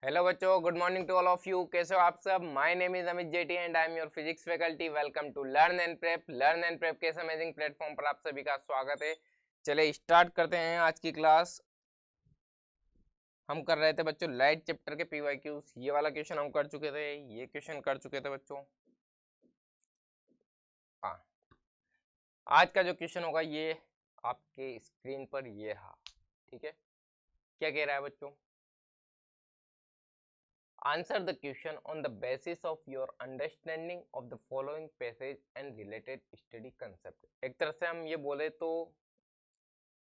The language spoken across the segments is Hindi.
हेलो बच्चों, good morning to all of you. कैसे हो आप सब? My name is Amit J T and I am your physics faculty. Welcome to Learn and prep के इस अमेजिंग प्लेटफॉर्म पर आप सभी का स्वागत है। चले स्टार्ट करते हैं आज की क्लास। हम कर रहे थे बच्चों लाइट चैप्टर के पीवाईक्यूज। ये वाला क्वेश्चन हम कर चुके थे, ये क्वेश्चन कर चुके थे बच्चों। हाँ, आज का जो क्वेश्चन होगा ये आपके स्क्रीन पर ये है। ठीक है, क्या कह रहा है बच्चों? Answer the question on the basis of your understanding of the following passage and related study concept। एक तरह से हम ये बोले तो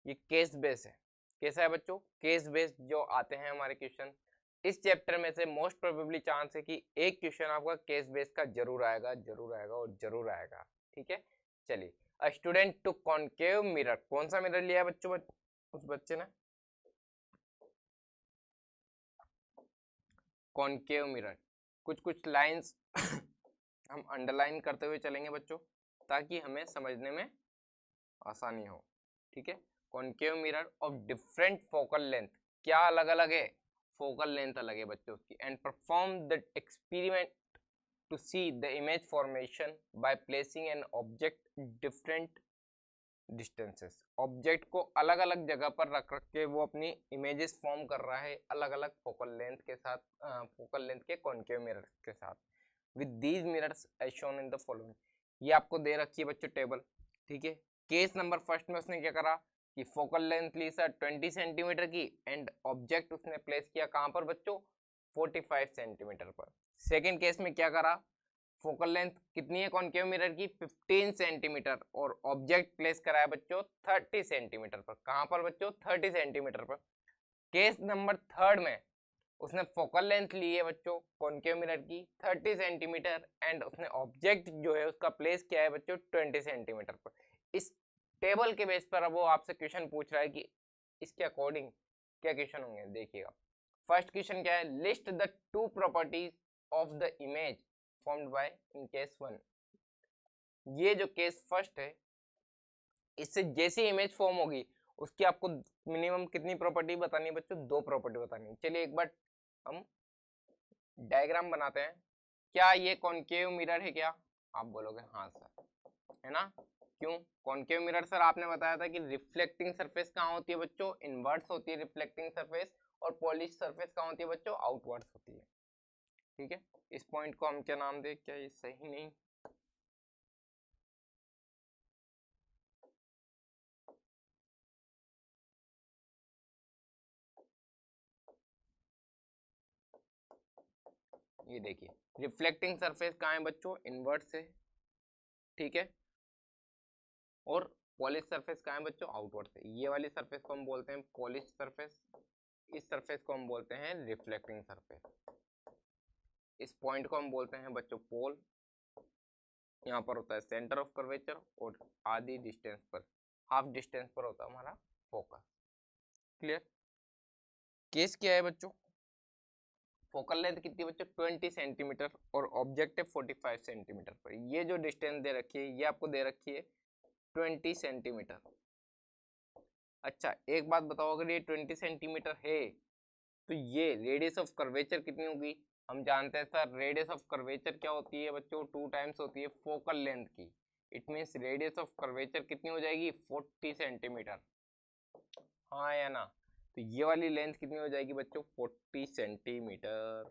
ये केस बेस है। कैसा है बच्चों? केस बेस जो आते हैं हमारे क्वेश्चन इस चैप्टर में से मोस्ट प्रोबेबली चांस है कि एक क्वेश्चन आपका केस बेस का जरूर आएगा, जरूर आएगा और जरूर आएगा। ठीक है, चलिए। A student to concave mirror, कौन सा मिरर लिया है बच्चों? उस बच्चे ने कॉनकेव मिरर। कुछ कुछ लाइंस हम अंडरलाइन करते हुए चलेंगे बच्चों, ताकि हमें समझने में आसानी हो। ठीक है, concave mirror of different focal length, क्या अलग अलग है? फोकल लेंथ अलग है बच्चों उसकी। And perform the experiment to see the image formation by placing an object different distances. Object को अलग अलग जगह पर रख रख के वो अपनी इमेजेस फॉर्म कर रहा है अलग अलग फोकल लेंथ के साथ, फोकल लेंथ के कॉनकेव मिरर के साथ। With these mirrors as shown in the following, ये आपको दे रखी है बच्चों टेबल। ठीक है, केस नंबर फर्स्ट में उसने क्या करा कि फोकल लेंथ ली सर 20 सेंटीमीटर की एंड ऑब्जेक्ट उसने प्लेस किया कहां पर बच्चों? 45 सेंटीमीटर पर। सेकेंड केस में क्या करा? फोकल लेंथ कितनी है कॉनकेव मिरर की? 15 सेंटीमीटर और ऑब्जेक्ट प्लेस करा है बच्चों 30 सेंटीमीटर पर। कहां पर बच्चों? 30 सेंटीमीटर पर। केस नंबर थर्ड में उसने फोकल लेंथ ली है बच्चों कॉनकेव मिरर की 30 सेंटीमीटर एंड उसने ऑब्जेक्ट जो है उसका प्लेस किया है बच्चों 20 सेंटीमीटर पर। इस टेबल के बेस पर अब वो आपसे क्वेश्चन पूछ रहा है कि इसके अकॉर्डिंग क्या क्वेश्चन होंगे। देखिएगा, फर्स्ट क्वेश्चन क्या है? List the two properties of the image formed by in case one. ये जो केस फर्स्ट है, इससे जैसी इमेज फॉर्म होगी उसकी आपको मिनिमम कितनी प्रॉपर्टी बतानी है बच्चों? दो प्रॉपर्टी बतानी है। चलिए एक बार हम डायग्राम बनाते हैं। क्या ये कॉनकेव मिरर है क्या? आप बोलोगे हाँ सर, है ना। क्यों कॉनकेव मिरर? सर आपने बताया था कि रिफ्लेक्टिंग सरफेस कहाँ होती है बच्चों? इनवर्ट्स होती है रिफ्लेक्टिंग सरफेस, और पॉलिश सरफेस कहाँ होती है बच्चों? आउटवर्ड्स होती है। ठीक है, इस पॉइंट को हम क्या नाम दे? क्या ये सही नहीं? ये देखिए, रिफ्लेक्टिंग सरफेस कहाँ है बच्चों? इनवर्ट से। ठीक है, और पॉलिश सरफेस कहाँ है बच्चों? आउटवर्ड से। ये वाली सरफेस को हम बोलते हैं पॉलिश सरफेस, इस सरफेस को हम बोलते हैं रिफ्लेक्टिंग सरफेस। इस पॉइंट को हम बोलते हैं बच्चों पोल। यहाँ पर होता है सेंटर ऑफ कर्वेचर और आधी डिस्टेंस पर, हाफ डिस्टेंस पर होता है हमारा फोकस। क्लियर? केस क्या है बच्चों? फोकल लेंथ कितनी बच्चों? 20 सेंटीमीटर और ऑब्जेक्ट है 45 सेंटीमीटर पर। ये जो डिस्टेंस दे रखी है ये आपको दे रखी है 20 सेंटीमीटर। अच्छा एक बात बताओ, अगर ये 20 सेंटीमीटर है तो ये रेडियस ऑफ कर्वेचर कितनी होगी? हम जानते हैं सर रेडियस ऑफ कर्वेचर क्या होती है बच्चों? 2 टाइम्स होती है फोकल लेंथ की। It means radius of curvature कितनी हो जाएगी? 40 सेंटीमीटर। हाँ या ना? तो ये वाली लेंथ कितनी हो जाएगी बच्चों? 40 सेंटीमीटर।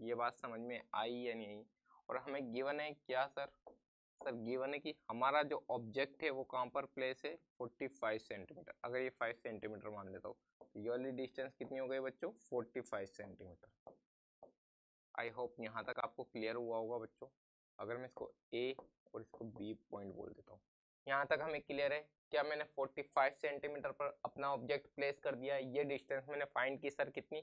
ये बात समझ में आई या नहीं आई? और हमें गिवन है क्या सर? सर गिवन है कि हमारा जो ऑब्जेक्ट है वो कहाँ पर प्लेस है? 45 सेंटीमीटर। अगर ये 5 सेंटीमीटर मान लेता हूँ तो ये वाली डिस्टेंस कितनी हो गई बच्चों? 45 सेंटीमीटर। आई होप यहाँ तक आपको क्लियर हुआ होगा बच्चों। अगर मैं इसको ए और इसको बी पॉइंट बोल देता हूँ, यहाँ तक हमें क्लियर है। क्या मैंने 45 सेंटीमीटर पर अपना ऑब्जेक्ट प्लेस कर दिया? ये डिस्टेंस मैंने फाइंड की सर कितनी?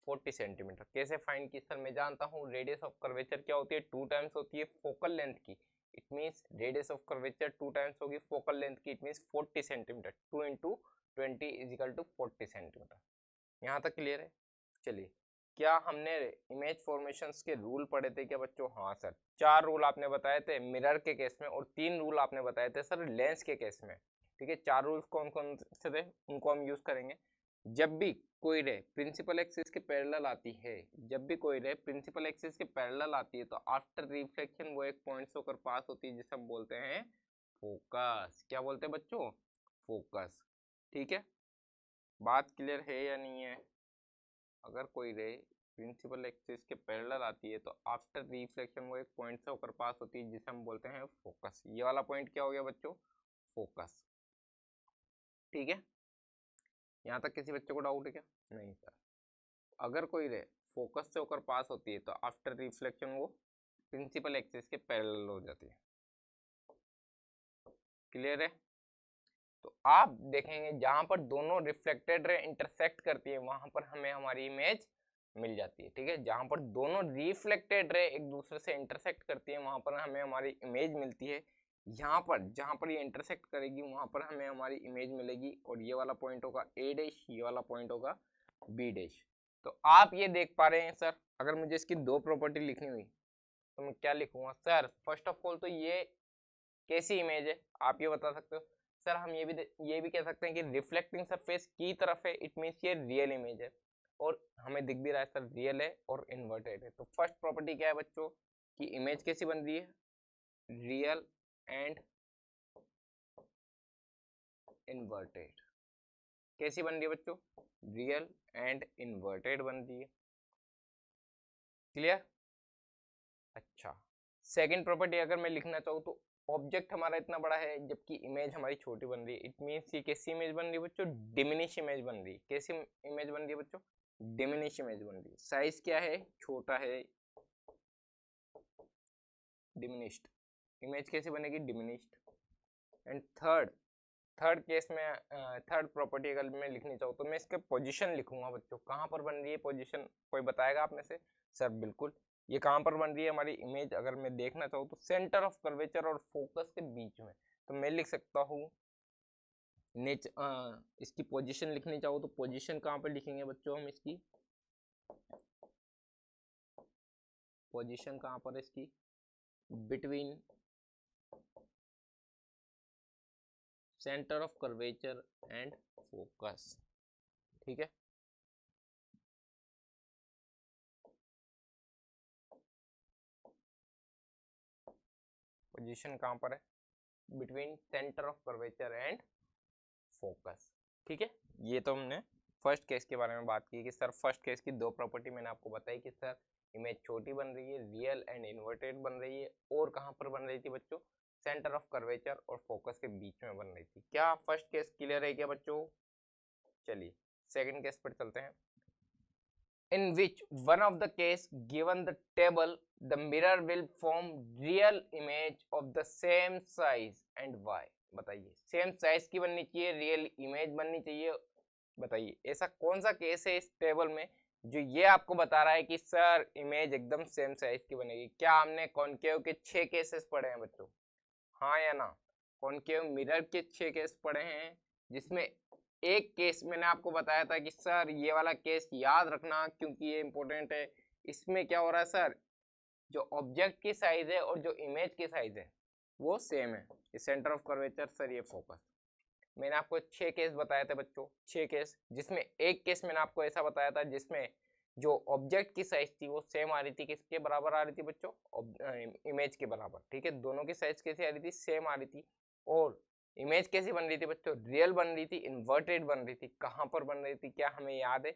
40 सेंटीमीटर। कैसे फाइंड की सर? मैं जानता हूँ रेडियस ऑफ कर्वेचर क्या होती है? 2 टाइम्स होती है फोकल लेंथ की। It means radius of curvature 2 times होगी फोकल लेंथ की। It means 40 centimetre. 2 into 20 is equal to 40 centimetre. यहाँ तक क्लियर है? चलिए, क्या हमने इमेज फॉर्मेशंस के रूल पढ़े थे क्या बच्चों? हाँ सर, 4 रूल आपने बताए थे मिरर के केस में और 3 रूल आपने बताए थे सर लेंस के केस में। ठीक है, 4 रूल्स कौन कौन से थे उनको हम यूज करेंगे। जब भी कोई रे प्रिंसिपल एक्सिस के पैरेलल आती है, जब भी कोई रे प्रिंसिपल एक्सिस के पैरेलल आती है तो आफ्टर रिफ्लेक्शन वो एक पॉइंट से होकर पास होती है जिसे हम बोलते हैं फोकस। क्या बोलते हैं बच्चों? फोकस। ठीक है, बात क्लियर है या नहीं है? अगर कोई रे प्रिंसिपल एक्सिस के पैरेलल आती है तो आफ्टर रिफ्लेक्शन वो एक पॉइंट से होकर पास होती है जिसे हम बोलते हैं फोकस। ये वाला पॉइंट क्या हो गया बच्चों? फोकस। ठीक है, यहाँ तक किसी बच्चे को डाउट है क्या? नहीं सर। अगर कोई रे फोकस से होकर पास होती है तो आफ्टर रिफ्लेक्शन वो प्रिंसिपल एक्सिस के पैरेलल हो जाती है। क्लियर है? तो आप देखेंगे जहां पर दोनों रिफ्लेक्टेड रे इंटरसेक्ट करती है वहां पर हमें हमारी इमेज मिल जाती है। ठीक है, जहां पर दोनों रिफ्लेक्टेड रे एक दूसरे से इंटरसेक्ट करती है वहां पर हमें हमारी इमेज मिलती है। यहाँ पर जहां पर ये इंटरसेक्ट करेगी वहां पर हमें हमारी इमेज मिलेगी और ये वाला पॉइंट होगा ए डैश, ये वाला पॉइंट होगा बी डैश। तो आप ये देख पा रहे हैं सर, अगर मुझे इसकी दो प्रॉपर्टी लिखनी हुई तो मैं क्या लिखूंगा सर? फर्स्ट ऑफ ऑल तो ये कैसी इमेज है आप ये बता सकते हो? सर हम ये भी कह सकते हैं कि रिफ्लेक्टिंग सरफेस की तरफ है, इट मींस ये रियल इमेज है और हमें दिख भी रहा है सर रियल है और इन्वर्टेड है। तो फर्स्ट प्रॉपर्टी क्या है बच्चों कि इमेज कैसी बन रही है? Real and inverted. कैसी बन रही है बच्चों? रियल एंड इन्वर्टेड बन रही है। क्लियर? अच्छा, सेकंड प्रॉपर्टी अगर मैं लिखना चाहूँ तो ऑब्जेक्ट हमारा इतना बड़ा है जबकि इमेज हमारी छोटी बन रही है। इट मीन्स ये कैसी इमेज बन रही है बच्चों? डिमिनिश इमेज बन रही है। कैसी इमेज बन रही है बच्चों? डिमिनिश इमेज बन रही है। साइज क्या है? छोटा है, डिमिनिश्ड। इमेज कैसे बनेगी? डिमिनिश्ड। एंड थर्ड केस में थर्ड प्रॉपर्टी अगर मैं लिखनी चाहूँ तो मैं इसके पोजीशन लिखूंगा बच्चों। कहाँ पर बन रही है पोजीशन? कोई बताएगा आप में से? सर बिल्कुल, ये कहाँ पर बन रही है हमारी इमेज? अगर मैं देखना चाहूँ तो सेंटर ऑफ कर्वेचर और फोकस के बीच में। तो मैं लिख सकता हूँ इसकी पोजीशन लिखनी चाहूँ तो पोजीशन कहाँ पर लिखेंगे बच्चों हम? इसकी पोजीशन कहाँ पर है इसकी? Between centre of curvature and focus. ठीक है, पोजीशन कहाँ पर है? Between centre of curvature and focus. ठीक है, ये तो हमने फर्स्ट केस के बारे में बात की कि सर फर्स्ट केस की दो प्रॉपर्टी मैंने आपको बताई कि सर इमेज छोटी बन रही है, रियल एंड इन्वर्टेड बन रही है और कहाँ पर बन रही थी बच्चों? सेंटर ऑफ कर्वेचर और फोकस के बीच में बन रही थी। क्या फर्स्ट केस क्लियर है क्या बच्चों? चलिए सेकंड केस पर चलते हैं। In which one of the case given the table, the mirror will form real image of the same size and y। बताइए, सेम साइज की बननी चाहिए, रियल इमेज बननी चाहिए। बताइए ऐसा कौन सा केस है इस टेबल में जो ये आपको बता रहा है कि सर इमेज एकदम सेम साइज की बनेगी? क्या हमने कॉनकेव के 6 केसेस पढ़े हैं बच्चों? हाँ या ना? कॉनकेव मिरर के 6 केस पढ़े हैं जिसमें एक केस मैंने आपको बताया था कि सर ये वाला केस याद रखना क्योंकि ये इंपॉर्टेंट है। इसमें क्या हो रहा है सर, जो ऑब्जेक्ट की साइज है और जो इमेज की साइज है वो सेम है। ये सेंटर ऑफ कर्वेचर सर, ये फोकस। मैंने आपको 6 केस बताए थे बच्चों, 6 केस, जिसमें एक केस मैंने आपको ऐसा बताया था जिसमें जो ऑब्जेक्ट की साइज थी वो सेम आ रही थी। किसके बराबर आ रही थी बच्चों? इमेज के बराबर। ठीक है, दोनों की साइज कैसी आ रही थी? सेम आ रही थी। और इमेज कैसी बन रही थी बच्चों? रियल बन रही थी, इन्वर्टेड बन रही थी। कहाँ पर बन रही थी, क्या हमें याद है?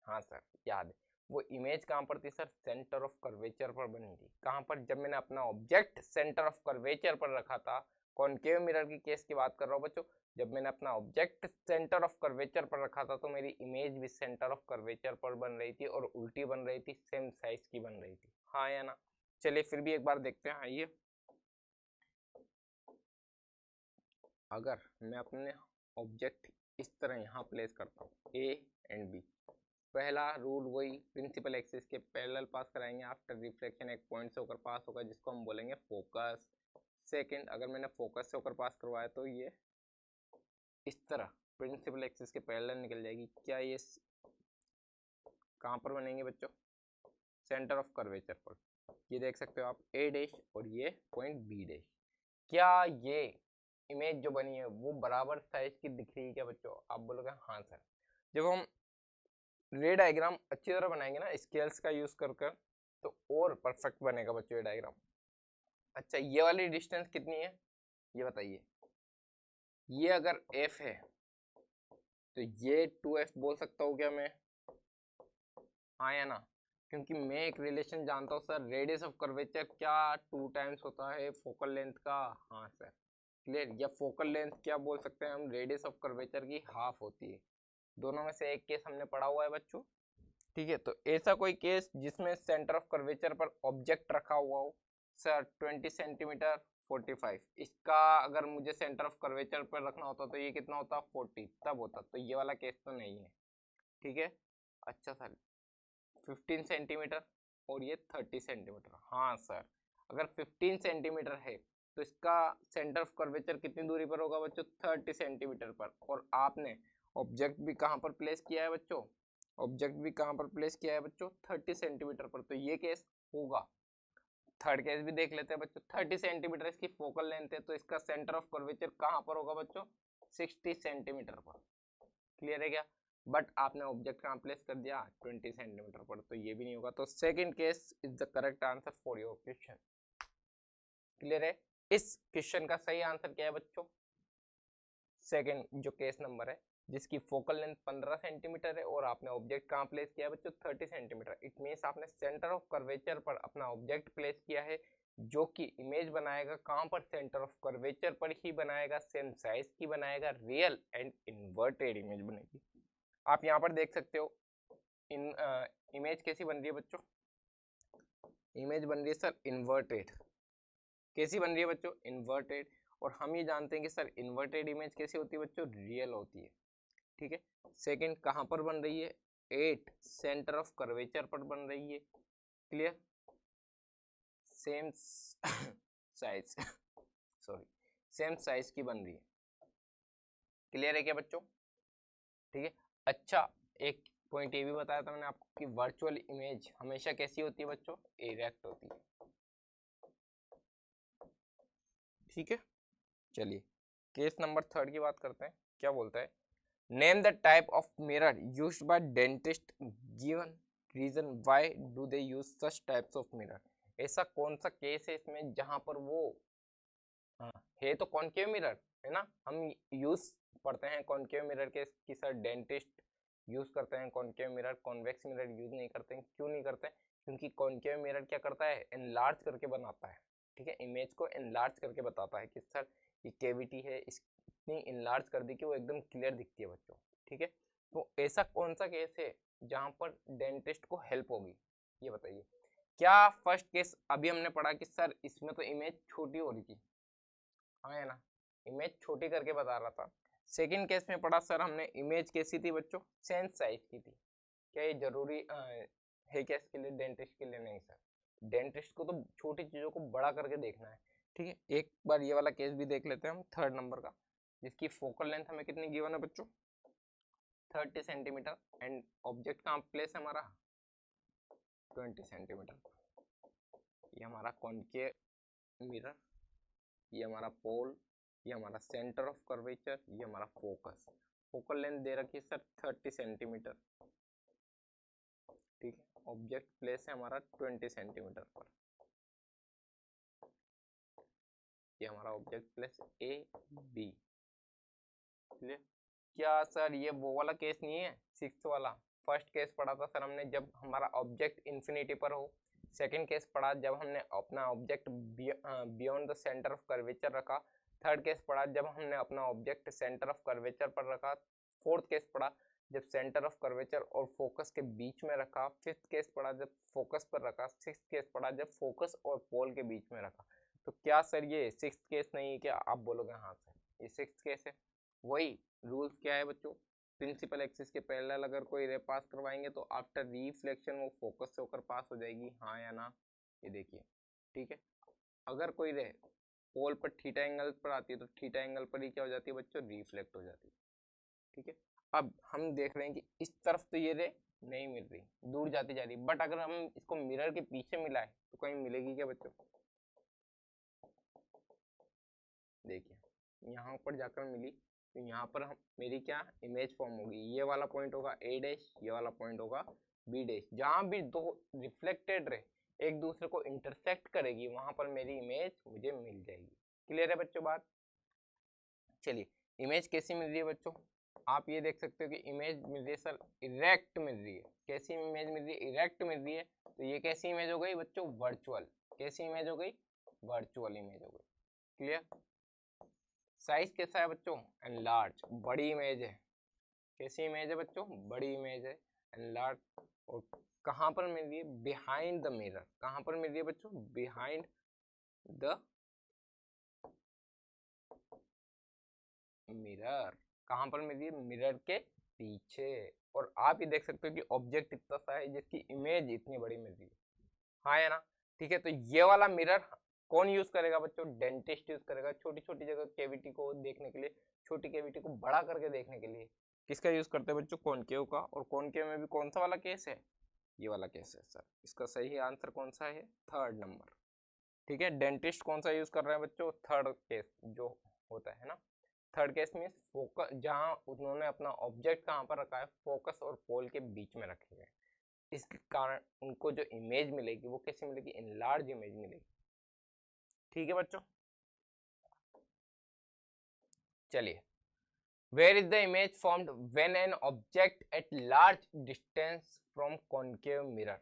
हाँ सर याद है। वो इमेज कहाँ पर थी सर? सेंटर ऑफ कर्वेचर पर बनी थी। कहाँ पर? जब मैंने अपना ऑब्जेक्ट सेंटर ऑफ कर्वेचर पर रखा था। कॉनकेव मिरर की केस की बात कर रहा हूँ बच्चों। जब मैंने अपना ऑब्जेक्ट सेंटर ऑफ कर्वेचर पर रखा था तो मेरी इमेज भी सेंटर ऑफ कर्वेचर पर बन रही थी और उल्टी बन रही थी, सेम साइज की बन रही थी। हाँ या ना? चलिए फिर भी एक बार देखते हैं। आइए, अगर मैं अपने ऑब्जेक्ट इस तरह यहाँ प्लेस करता हूँ ए एंड बी, पहला रूल वही प्रिंसिपल एक्सिस के पैरेलल पास कराएंगे। आफ्टर रिफ्लेक्शन एक पॉइंट से होकर पास होगा जिसको हम बोलेंगे फोकस। सेकंड, अगर मैंने फोकस से होकर पास करवाया तो ये इस तरह प्रिंसिपल एक्सिस के पैरेलल निकल जाएगी। क्या ये कहाँ पर बनेंगे बच्चों? सेंटर ऑफ कर्वेचर पर। ये देख सकते हो आप ए डैश और ये पॉइंट बी डैश। क्या ये इमेज जो बनी है वो बराबर साइज की दिख रही है क्या बच्चों? आप बोलोगे हाँ सर। जब हम रे डायग्राम अच्छी तरह बनाएंगे ना स्केल्स का यूज कर कर, तो और परफेक्ट बनेगा बच्चों ये डायग्राम। अच्छा, ये वाली डिस्टेंस कितनी है ये बताइए। ये अगर f है तो ये 2f बोल सकता हूँ क्या मैं? हाँ या ना? क्योंकि मैं एक रिलेशन जानता हूँ सर, रेडियस ऑफ कर्वेचर क्या 2 टाइम्स होता है फोकल लेंथ का। हाँ सर, क्लियर। या फोकल लेंथ क्या बोल सकते हैं हम, रेडियस ऑफ कर्वेचर की हाफ होती है। दोनों में से एक केस हमने पढ़ा हुआ है बच्चों, ठीक है। तो ऐसा कोई केस जिसमें सेंटर ऑफ कर्वेचर पर ऑब्जेक्ट रखा हुआ हो सर, 20 सेंटीमीटर 45, इसका अगर मुझे सेंटर ऑफ कर्वेचर पर रखना होता तो ये कितना होता, 40 तब होता। तो ये वाला केस तो नहीं है, ठीक है। अच्छा सर, 15 सेंटीमीटर और ये 30 सेंटीमीटर। हाँ सर, अगर 15 सेंटीमीटर है तो इसका सेंटर ऑफ कर्वेचर कितनी दूरी पर होगा बच्चों, 30 सेंटीमीटर पर। और आपने ऑब्जेक्ट भी कहाँ पर प्लेस किया है बच्चों, ऑब्जेक्ट भी कहाँ पर प्लेस किया है बच्चों, 30 सेंटीमीटर पर। तो ये केस होगा। थर्ड केस भी देख लेते हैं बच्चों। 30 सेंटीमीटर इसकी फोकल लेंथ है, तो इसका सेंटर ऑफ कर्वेचर कहाँ पर होगा बच्चों, 60 सेंटीमीटर पर। क्लियर है क्या? बट आपने ऑब्जेक्ट कहाँ प्लेस कर दिया, 20 सेंटीमीटर पर, तो ये भी नहीं होगा। तो second case is the correct answer for your question. Clear है? इस क्वेश्चन का सही आंसर क्या है बच्चों, सेकंड जो केस नंबर है, जिसकी फोकल लेंथ 15 सेंटीमीटर है और आपने ऑब्जेक्ट कहाँ प्लेस किया है बच्चों, 30 सेंटीमीटर। इट मीन्स आपने सेंटर ऑफ कर्वेचर पर अपना ऑब्जेक्ट प्लेस किया है, जो कि इमेज बनाएगा कहाँ पर, सेंटर ऑफ कर्वेचर पर ही बनाएगा, सेम साइज की बनाएगा, रियल एंड इन्वर्टेड इमेज बनेगी। आप यहाँ पर देख सकते हो इन इमेज कैसी बन रही है बच्चों, इमेज बन रही है सर इन्वर्टेड। कैसी बन रही है बच्चों, इन्वर्टेड। और हम ये जानते हैं कि सर इन्वर्टेड इमेज कैसी होती है बच्चों, रियल होती है, ठीक है। सेकंड कहाँ पर बन रही है, 8 सेंटर ऑफ कर्वेचर पर बन रही है। Clear, same size sorry, same size की बन रही है। क्लियर है क्या बच्चों, ठीक है। अच्छा, एक पॉइंट ये भी बताया था मैंने आपको कि वर्चुअल इमेज हमेशा कैसी होती है बच्चों, इरेक्ट होती है, ठीक है। चलिए केस नंबर थर्ड की बात करते हैं। क्या बोलता है, name the type of mirror used by dentist, given reason why do they use such types of mirror. ऐसा कौन सा केस है इसमें जहां पर वो, हाँ, है तो कॉनकेव मिरर है ना, हम यूज पढ़ते हैं कॉनकेव मिरर के कि सर डेंटिस्ट यूज करते हैं concave mirror, convex mirror use नहीं करते हैं। क्यों नहीं करते हैं, क्योंकि कॉनकेव मिरर क्या करता है, एनलार्ज करके बनाता है, ठीक है। इमेज को एनलार्ज करके बताता है कि सर ये केविटी है, इतनी इनलार्ज कर दी कि वो एकदम क्लियर दिखती है बच्चों, ठीक है। तो ऐसा कौन सा केस है जहां पर डेंटिस्ट को हेल्प होगी, ये बताइए। क्या फर्स्ट केस अभी हमने पढ़ा कि सर इसमें तो इमेज छोटी हो रही थी, हाँ है ना, इमेज छोटी करके बता रहा था। सेकंड केस में पढ़ा सर हमने, इमेज कैसी थी बच्चों, सेंस साइज की थी। क्या ये जरूरी है क्या इसके लिए, डेंटिस्ट के लिए? नहीं सर, डेंटिस्ट को तो छोटी चीजों को बड़ा करके देखना है, ठीक है। एक बार ये वाला केस भी देख लेते हैं हम, थर्ड नंबर का, जिसकी फोकल लेंथ हमें कितनी गिवन है बच्चों, 30 सेंटीमीटर, एंड ऑब्जेक्ट का प्लेस है हमारा 20 सेंटीमीटर। ये हमारा कॉनकेव मिरर, ये हमारा पोल, ये हमारा सेंटर ऑफ कर्वेचर, ये हमारा फोकस। फोकल लेंथ दे रखी है सर 30 सेंटीमीटर, ठीक है। ऑब्जेक्ट प्लेस है हमारा 20 सेंटीमीटर पर। ये हमारा object place A B. Clear? क्या सर ये वो वाला केस नहीं है, सिक्स्थ वाला? फर्स्ट केस पढ़ा था सर हमने जब हमारा ऑब्जेक्ट इंफिनिटी पर हो। सेकंड केस पढ़ा जब हमने अपना object beyond the centre of curvature रखा। थर्ड केस पढ़ा जब हमने अपना ऑब्जेक्ट सेंटर ऑफ कर्वेचर पर रखा। फोर्थ केस पढ़ा जब सेंटर ऑफ कर्वेचर और फोकस के बीच में रखा। फिफ्थ केस पढ़ा जब फोकस पर रखा। सिक्स्थ केस पढ़ा जब फोकस और पोल के बीच में रखा। तो क्या सर ये सिक्स्थ केस नहीं है क्या? आप बोलोगे हाँ सर ये सिक्स्थ केस है। वही रूल्स क्या है बच्चों, प्रिंसिपल एक्सिस के पैरेलल अगर कोई रे पास करवाएंगे तो आफ्टर रिफ्लेक्शन वो फोकस से होकर पास हो जाएगी, हाँ या ना? ये देखिए, ठीक है। अगर कोई रे पोल पर थीटा एंगल पर आती है तो थीटा एंगल पर ही क्या हो जाती है बच्चों, रिफ्लेक्ट हो जाती है, ठीक है। अब हम देख रहे हैं कि इस तरफ तो ये रे नहीं मिल रही, दूर जाती जा रही, बट अगर हम इसको मिरर के पीछे मिलाए तो कहीं मिलेगी क्या बच्चों? देखिए यहाँ पर जाकर मिली, तो यहाँ पर हम मेरी क्या इमेज फॉर्म होगी, ये वाला पॉइंट होगा ए डैश, ये वाला पॉइंट होगा बी डैश। जहां भी दो रिफ्लेक्टेड रे एक दूसरे को इंटरसेक्ट करेगी वहां पर मेरी इमेज मुझे मिल जाएगी। क्लियर है बच्चों बात? चलिए इमेज कैसी मिल रही है बच्चों, आप ये देख सकते हो कि इमेज मिल रही है सर इरेक्ट मिल रही है। कैसी इमेज मिल रही है? इरेक्ट मिल रही है। तो ये कैसी इमेज हो गई बच्चों? वर्चुअल। कैसी इमेज हो गई? वर्चुअल इमेज हो गई। क्लियर? साइज कैसा है बच्चों? एनलार्ज, बड़ी इमेज है। कैसी इमेज है बच्चों? बड़ी इमेज है, एनलार्ज। और कहां पर मिल रही है? Behind the mirror. कहां पर मिल रही है बच्चों? Behind the mirror. कहां पर मिल रही है? मिरर के पीछे। और आप ये देख सकते हो कि ऑब्जेक्ट इतना सा है जिसकी इमेज इतनी बड़ी मिल रही है। हाँ या ना? ठीक है, तो ये वाला मिरर कौन यूज करेगा बच्चों? डेंटिस्ट यूज करेगा, छोटी छोटी जगह केविटी को देखने के लिए, छोटी केविटी को बड़ा करके देखने के लिए। किसका यूज करते हैं बच्चों? कॉनकेव का। और कॉनकेव में भी कौन सा वाला केस है? ये वाला केस है सर। इसका सही आंसर कौन सा है? Third number. ठीक है, डेंटिस्ट कौन सा यूज कर रहे हैं बच्चों? थर्ड केस जो होता है ना। थर्ड केस मीन्स फोकस, जहां उन्होंने अपना ऑब्जेक्ट कहां पर रखा है? फोकस और पोल के बीच में रखे गए। इसके कारण उनको जो इमेज मिलेगी वो कैसे मिलेगी? इनलार्ज इमेज मिलेगी। ठीक है बच्चों, चलिए where is the image formed when an object at large distance from concave mirror.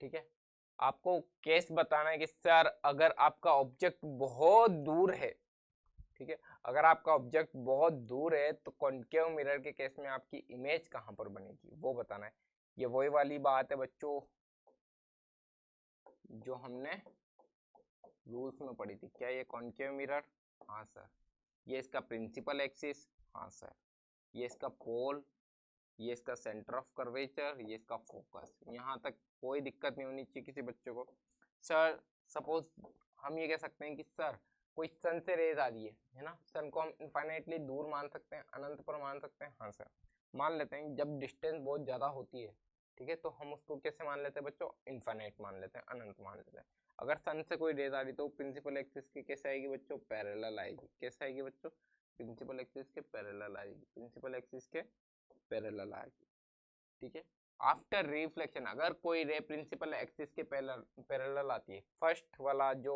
ठीक है, आपको केस बताना है कि सर अगर आपका ऑब्जेक्ट बहुत दूर है, ठीक है, अगर आपका ऑब्जेक्ट बहुत दूर है तो कॉनकेव मिरर के केस में आपकी इमेज कहां पर बनेगी वो बताना है। ये वही वाली बात है बच्चों जो हमने रूल्स में पढ़ी थी। क्या ये कॉनकेव मिरर? हाँ सर। ये इसका प्रिंसिपल एक्सिस? हाँ सर। ये इसका पोल, ये इसका सेंटर ऑफ कर्वेचर, ये इसका फोकस। यहाँ तक कोई दिक्कत नहीं होनी चाहिए किसी बच्चे को। सर सपोज हम ये कह सकते हैं कि सर कोई सन से रेज आ रही है ना, सन को हम इनफाइनाइटली दूर मान सकते हैं, अनंत पर मान सकते हैं। हाँ सर मान लेते हैं। जब डिस्टेंस बहुत ज़्यादा होती है, ठीक है, तो हम उसको कैसे मान लेते हैं बच्चों? इनफाइनाइट मान लेते हैं, अनंत मान लेते हैं। अगर सन से कोई रेज आ रही तो प्रिंसिपल एक्सिस की कैसे आएगी बच्चों? पैरेलल आएगी। कैसे आएगी बच्चों? प्रिंसिपल एक्सिस के पैरेलल आएगी। प्रिंसिपल एक्सिस के पैरेलल आएगी। ठीक है, आफ्टर रिफ्लेक्शन अगर कोई रे प्रिंसिपल एक्सिस के पैरेलल आती है, फर्स्ट वाला जो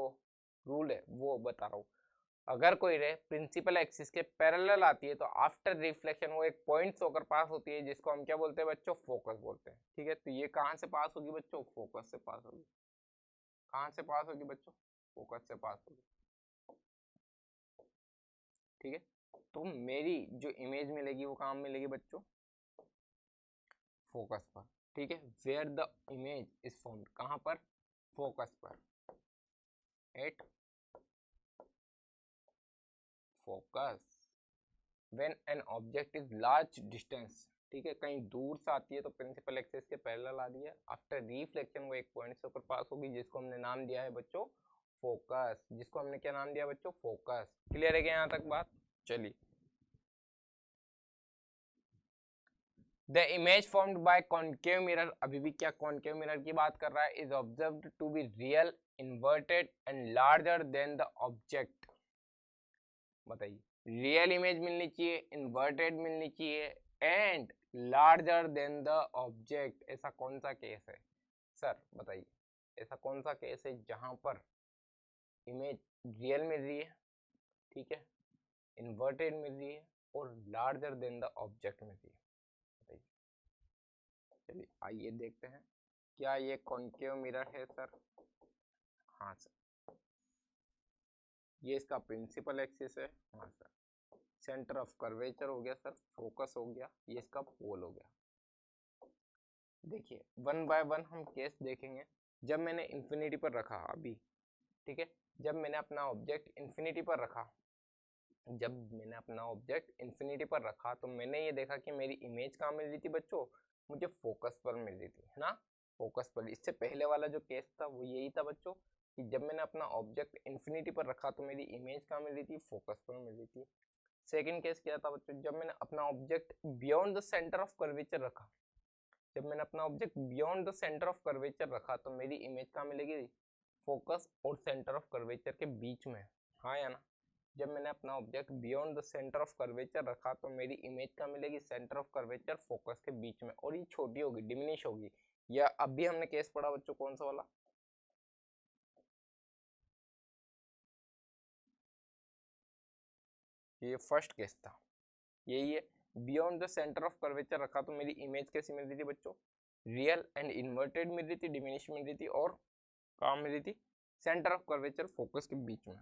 रूल है वो बता रहा हूँ। अगर कोई रे प्रिंसिपल एक्सिस के पैरेलल आती है तो आफ्टर रिफ्लेक्शन वो एक पॉइंट से होकर पास होती है जिसको हम क्या बोलते हैं बच्चों? फोकस बोलते हैं। ठीक है, तो ये कहाँ से पास होगी बच्चों? फोकस से पास होगी। कहाँ से पास होगी बच्चों? फोकस से पास होगी। ठीक है, तो मेरी जो इमेज मिलेगी वो कहाँ मिलेगी बच्चों? फोकस पर। ठीक है, where the image is formed, कहां पर? फोकस पर, at focus when an object is large distance. ठीक है, कहीं दूर से आती है तो प्रिंसिपल एक्सिस के पैरेलल आ रही है। आफ्टर रिफ्लेक्शन वो एक पॉइंट से ऊपर पास होगी जिसको हमने नाम दिया है बच्चों फोकस। जिसको हमने क्या नाम दिया बच्चों? फोकस। क्लियर है क्या यहाँ तक बात? चलिए, the image formed by concave mirror, अभी भी क्या कॉनकेव मिरर की बात कर रहा है, is observed to be real, inverted and larger than the object. बताइए, रियल इमेज मिलनी चाहिए, इन्वर्टेड मिलनी चाहिए and larger than the object. ऐसा कौन सा केस है सर? बताइए, ऐसा कौन सा केस है जहां पर इमेज रियल मिल रही है, ठीक है, इन्वर्टेड मिल रही है और लार्जर देन द ऑब्जेक्ट मिल रही है? बताइए। चलिए आइए देखते हैं, क्या ये कॉनकेव मिरर है सर? हाँ सर। ये इसका प्रिंसिपल एक्सिस है। हाँ सर। सेंटर ऑफ कर्वेचर हो गया सर, फोकस हो गया, ये इसका पोल हो गया। देखिए वन बाय वन हम केस देखेंगे। जब मैंने इंफिनिटी पर रखा अभी, ठीक है, जब मैंने अपना ऑब्जेक्ट इंफिनिटी पर रखा, जब मैंने अपना ऑब्जेक्ट इंफिनिटी पर रखा तो मैंने ये देखा कि मेरी इमेज कहाँ मिल रही थी बच्चों? मुझे फोकस पर मिल रही थी, है ना, फोकस पर। इससे पहले वाला जो केस था वो यही था बच्चों कि जब मैंने अपना ऑब्जेक्ट इंफिनिटी पर रखा तो मेरी इमेज कहाँ मिल रही थी? फोकस पर मिल रही थी। सेकंड केस क्या था बच्चों? जब मैंने अपना object beyond the centre of curvature रखा, जब मैंने अपना object beyond the centre of curvature रखा तो मेरी इमेज कहाँ मिलेगी? फोकस और सेंटर ऑफ कर्वेचर के बीच में। हाँ या ना? जब मैंने अपना object beyond the centre of curvature रखा तो मेरी इमेज क्या मिलेगी, सेंटर ऑफ कर्वेचर फोकस के बीच में, और ये छोटी होगी, डिमिनिश होगी। या अभी हमने केस पढ़ा बच्चों कौन सा वाला, ये फर्स्ट केस था, यही है। Beyond the centre of curvature रखा तो मेरी इमेज कैसी मिल रही थी बच्चों, रियल एंड इन्वर्टेड मिल रही थी, डिमिनिश मिल रही थी, और कहाँ मिल रही थी, सेंटर ऑफ कर्वेचर फोकस के बीच में।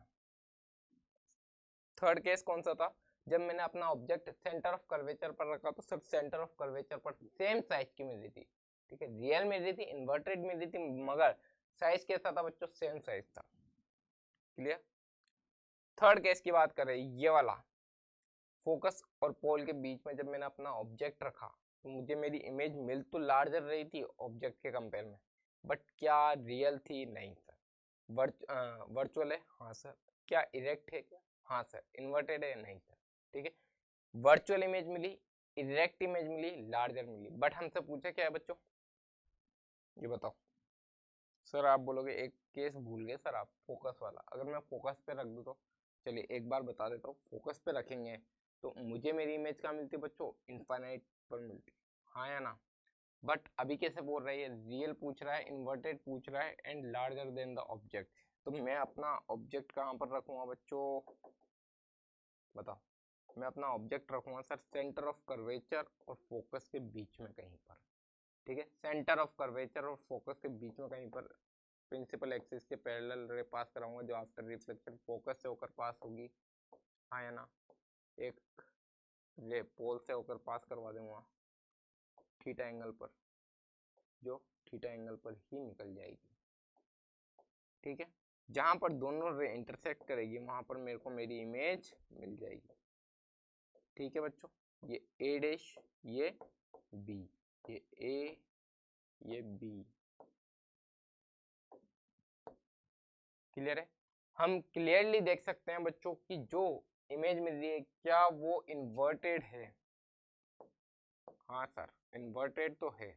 थर्ड केस कौन सा था, जब मैंने अपना ऑब्जेक्ट सेंटर ऑफ कर्वेचर पर रखा तो सिर्फ सेंटर ऑफ कर्वेचर पर सेम साइज की मिल रही थी, ठीक है, रियल मिल रही थी, इन्वर्टेड मिल रही थी, मगर साइज कैसा था बच्चों, सेम साइज था। क्लियर। थर्ड केस की बात करें, ये वाला, फोकस और पोल के बीच में जब मैंने अपना ऑब्जेक्ट रखा तो मुझे मेरी इमेज मिल तो लार्जर रही थी ऑब्जेक्ट के कंपेयर में, बट क्या रियल थी, नहीं सर। वर्चुअल है, हाँ सर। क्या इरेक्ट है, क्या, हाँ सर। इन्वर्टेड है, नहीं सर। ठीक है, वर्चुअल इमेज मिली, इरेक्ट इमेज मिली, लार्जर मिली, बट हमसे पूछा क्या है बच्चों, ये बताओ। सर आप बोलोगे एक केस भूल गए सर आप, फोकस वाला। अगर मैं फोकस पे रख दूँ तो, चलिए एक बार बता देता हूँ, फोकस पे रखेंगे तो मुझे मेरी इमेज कहाँ मिलती है बच्चों, इनफाइनाइट पर मिलती है, हाँ या ना। बट अभी कैसे बोल रहा है, रियल पूछ रहा है, इन्वर्टेड पूछ रहा है, and larger than the object, तो मैं अपना ऑब्जेक्ट कहाँ पर रखूंगा बच्चों, बताओ। मैं अपना ऑब्जेक्ट रखूंगा सर सेंटर ऑफ कर्वेचर और फोकस के बीच में कहीं पर, ठीक है, सेंटर ऑफ कर्वेचर और फोकस के बीच में कहीं पर, प्रिंसिपल एक्सिस के पैरेलल रे पास कराऊंगा जो आफ्टर रिफ्लेक्शन फोकस से होकर पास होगी, हाँ या ना। एक रे पोल से होकर पास करवा दूंगा थीटा एंगल पर, जो थीटा एंगल पर ही निकल जाएगी, ठीक है। जहां पर दोनों रे इंटरसेक्ट करेगी वहां पर मेरे को मेरी इमेज मिल जाएगी, ठीक है बच्चों। ये ए डैश, ये बी, ये ए, ये बी, क्लियर है। हम क्लियरली देख सकते हैं बच्चों कि जो इमेज मिल रही है क्या वो इन्वर्टेड है, हाँ सर इन्वर्टेड तो है,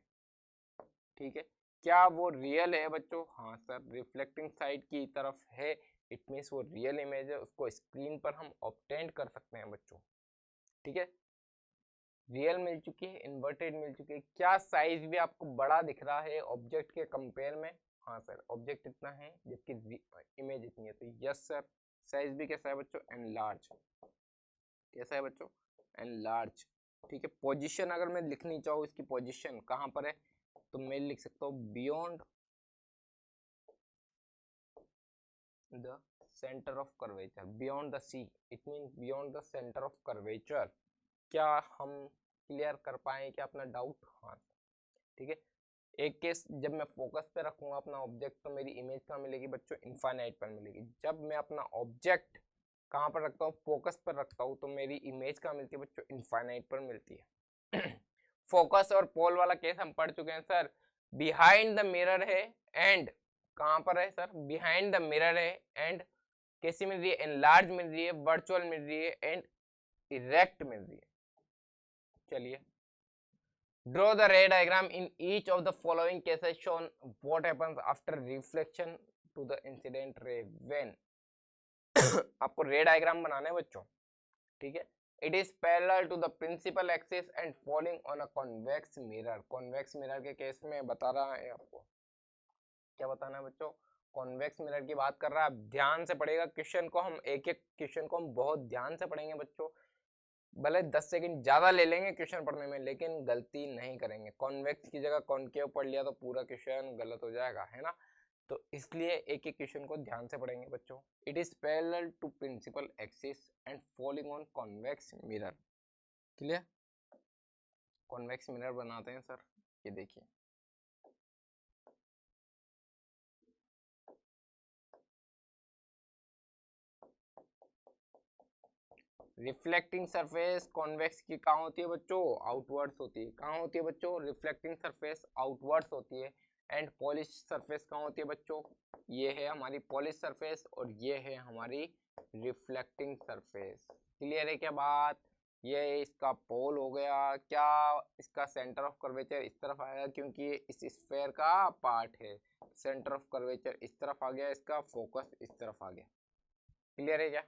ठीक है। क्या वो रियल है बच्चों, हाँ सर रिफ्लेक्टिंग साइड की तरफ है, इट मीन्स वो रियल इमेज है, उसको स्क्रीन पर हम ऑब्टेन कर सकते हैं बच्चों, ठीक है। रियल मिल चुकी है, इन्वर्टेड मिल चुकी है, क्या साइज भी आपको बड़ा दिख रहा है ऑब्जेक्ट के कंपेयर में, हाँ सर ऑब्जेक्ट इतना है जबकि इमेज इतनी है, तो यस सर। साइज भी कैसा है बच्चों, एनलार्ज, कैसा है बच्चों, एनलार्ज, ठीक है। पोजीशन अगर मैं लिखनी चाहूँ इसकी पोजीशन कहाँ पर है, तो मैं लिख सकता हूँ beyond the centre of curvature, beyond the C, it mean beyond the centre of curvature. क्या हम क्लियर कर पाए क्या अपना डाउट, हाँ ठीक है। एक केस जब मैं फोकस पे रखूंगा अपना ऑब्जेक्ट तो मेरी इमेज कहाँ मिलेगी बच्चों, इनफाइनाइट पर मिलेगी। जब मैं अपना ऑब्जेक्ट कहाँ पर रखता हूँ, फोकस पर रखता हूँ, तो मेरी इमेज कहाँ मिलती है बच्चों, इनफाइनाइट पर मिलती है। फोकस और पोल वाला केस हम पढ़ चुके हैं सर, बिहाइंड द मिरर है एंड कहाँ पर है सर, बिहाइंड द मिरर है एंड कैसी मिल रही है, एनलार्ज मिल रही है, वर्चुअल मिल रही है, एंड इरेक्ट मिल रही है। चलिए, draw the ray diagram in each of the following cases shown what happens after reflection to the incident ray when आपको रे डायग्राम बनाना है बच्चों, ठीक है। It is parallel to the principal axis and falling on a convex mirror, convex mirror के केस में बता रहा है आपको, क्या बताना है बच्चों, कॉन्वेक्स मिरर की बात कर रहा है। ध्यान से पढ़ेगा क्वेश्चन को, हम एक एक क्वेश्चन को हम बहुत ध्यान से पढ़ेंगे बच्चों, भले 10 सेकंड ज्यादा ले लेंगे क्वेश्चन पढ़ने में लेकिन गलती नहीं करेंगे। कॉन्वेक्स की जगह कॉनकेव पढ़ लिया तो पूरा क्वेश्चन गलत हो जाएगा, है ना। तो इसलिए एक एक क्वेश्चन को ध्यान से पढ़ेंगे बच्चों। It is parallel to principal axis and falling on convex mirror, clear. Convex mirror बनाते हैं सर, ये देखिए, रिफ्लेक्टिंग सरफेस कॉन्वेक्स की कहाँ होती है बच्चों, आउटवर्ड्स होती है। कहाँ होती है बच्चों, रिफ्लेक्टिंग सरफेस आउटवर्ड्स होती है। एंड पॉलिश सरफेस कहाँ होती है बच्चों, ये है हमारी पॉलिश सरफेस और ये है हमारी रिफ्लेक्टिंग सरफेस। क्लियर है क्या बात, ये इसका पोल हो गया, क्या इसका सेंटर ऑफ कर्वेचर इस तरफ आएगा क्योंकि इस स्फेयर का पार्ट है, सेंटर ऑफ कर्वेचर इस तरफ आ गया, इसका फोकस इस तरफ आ गया। क्लियर है क्या,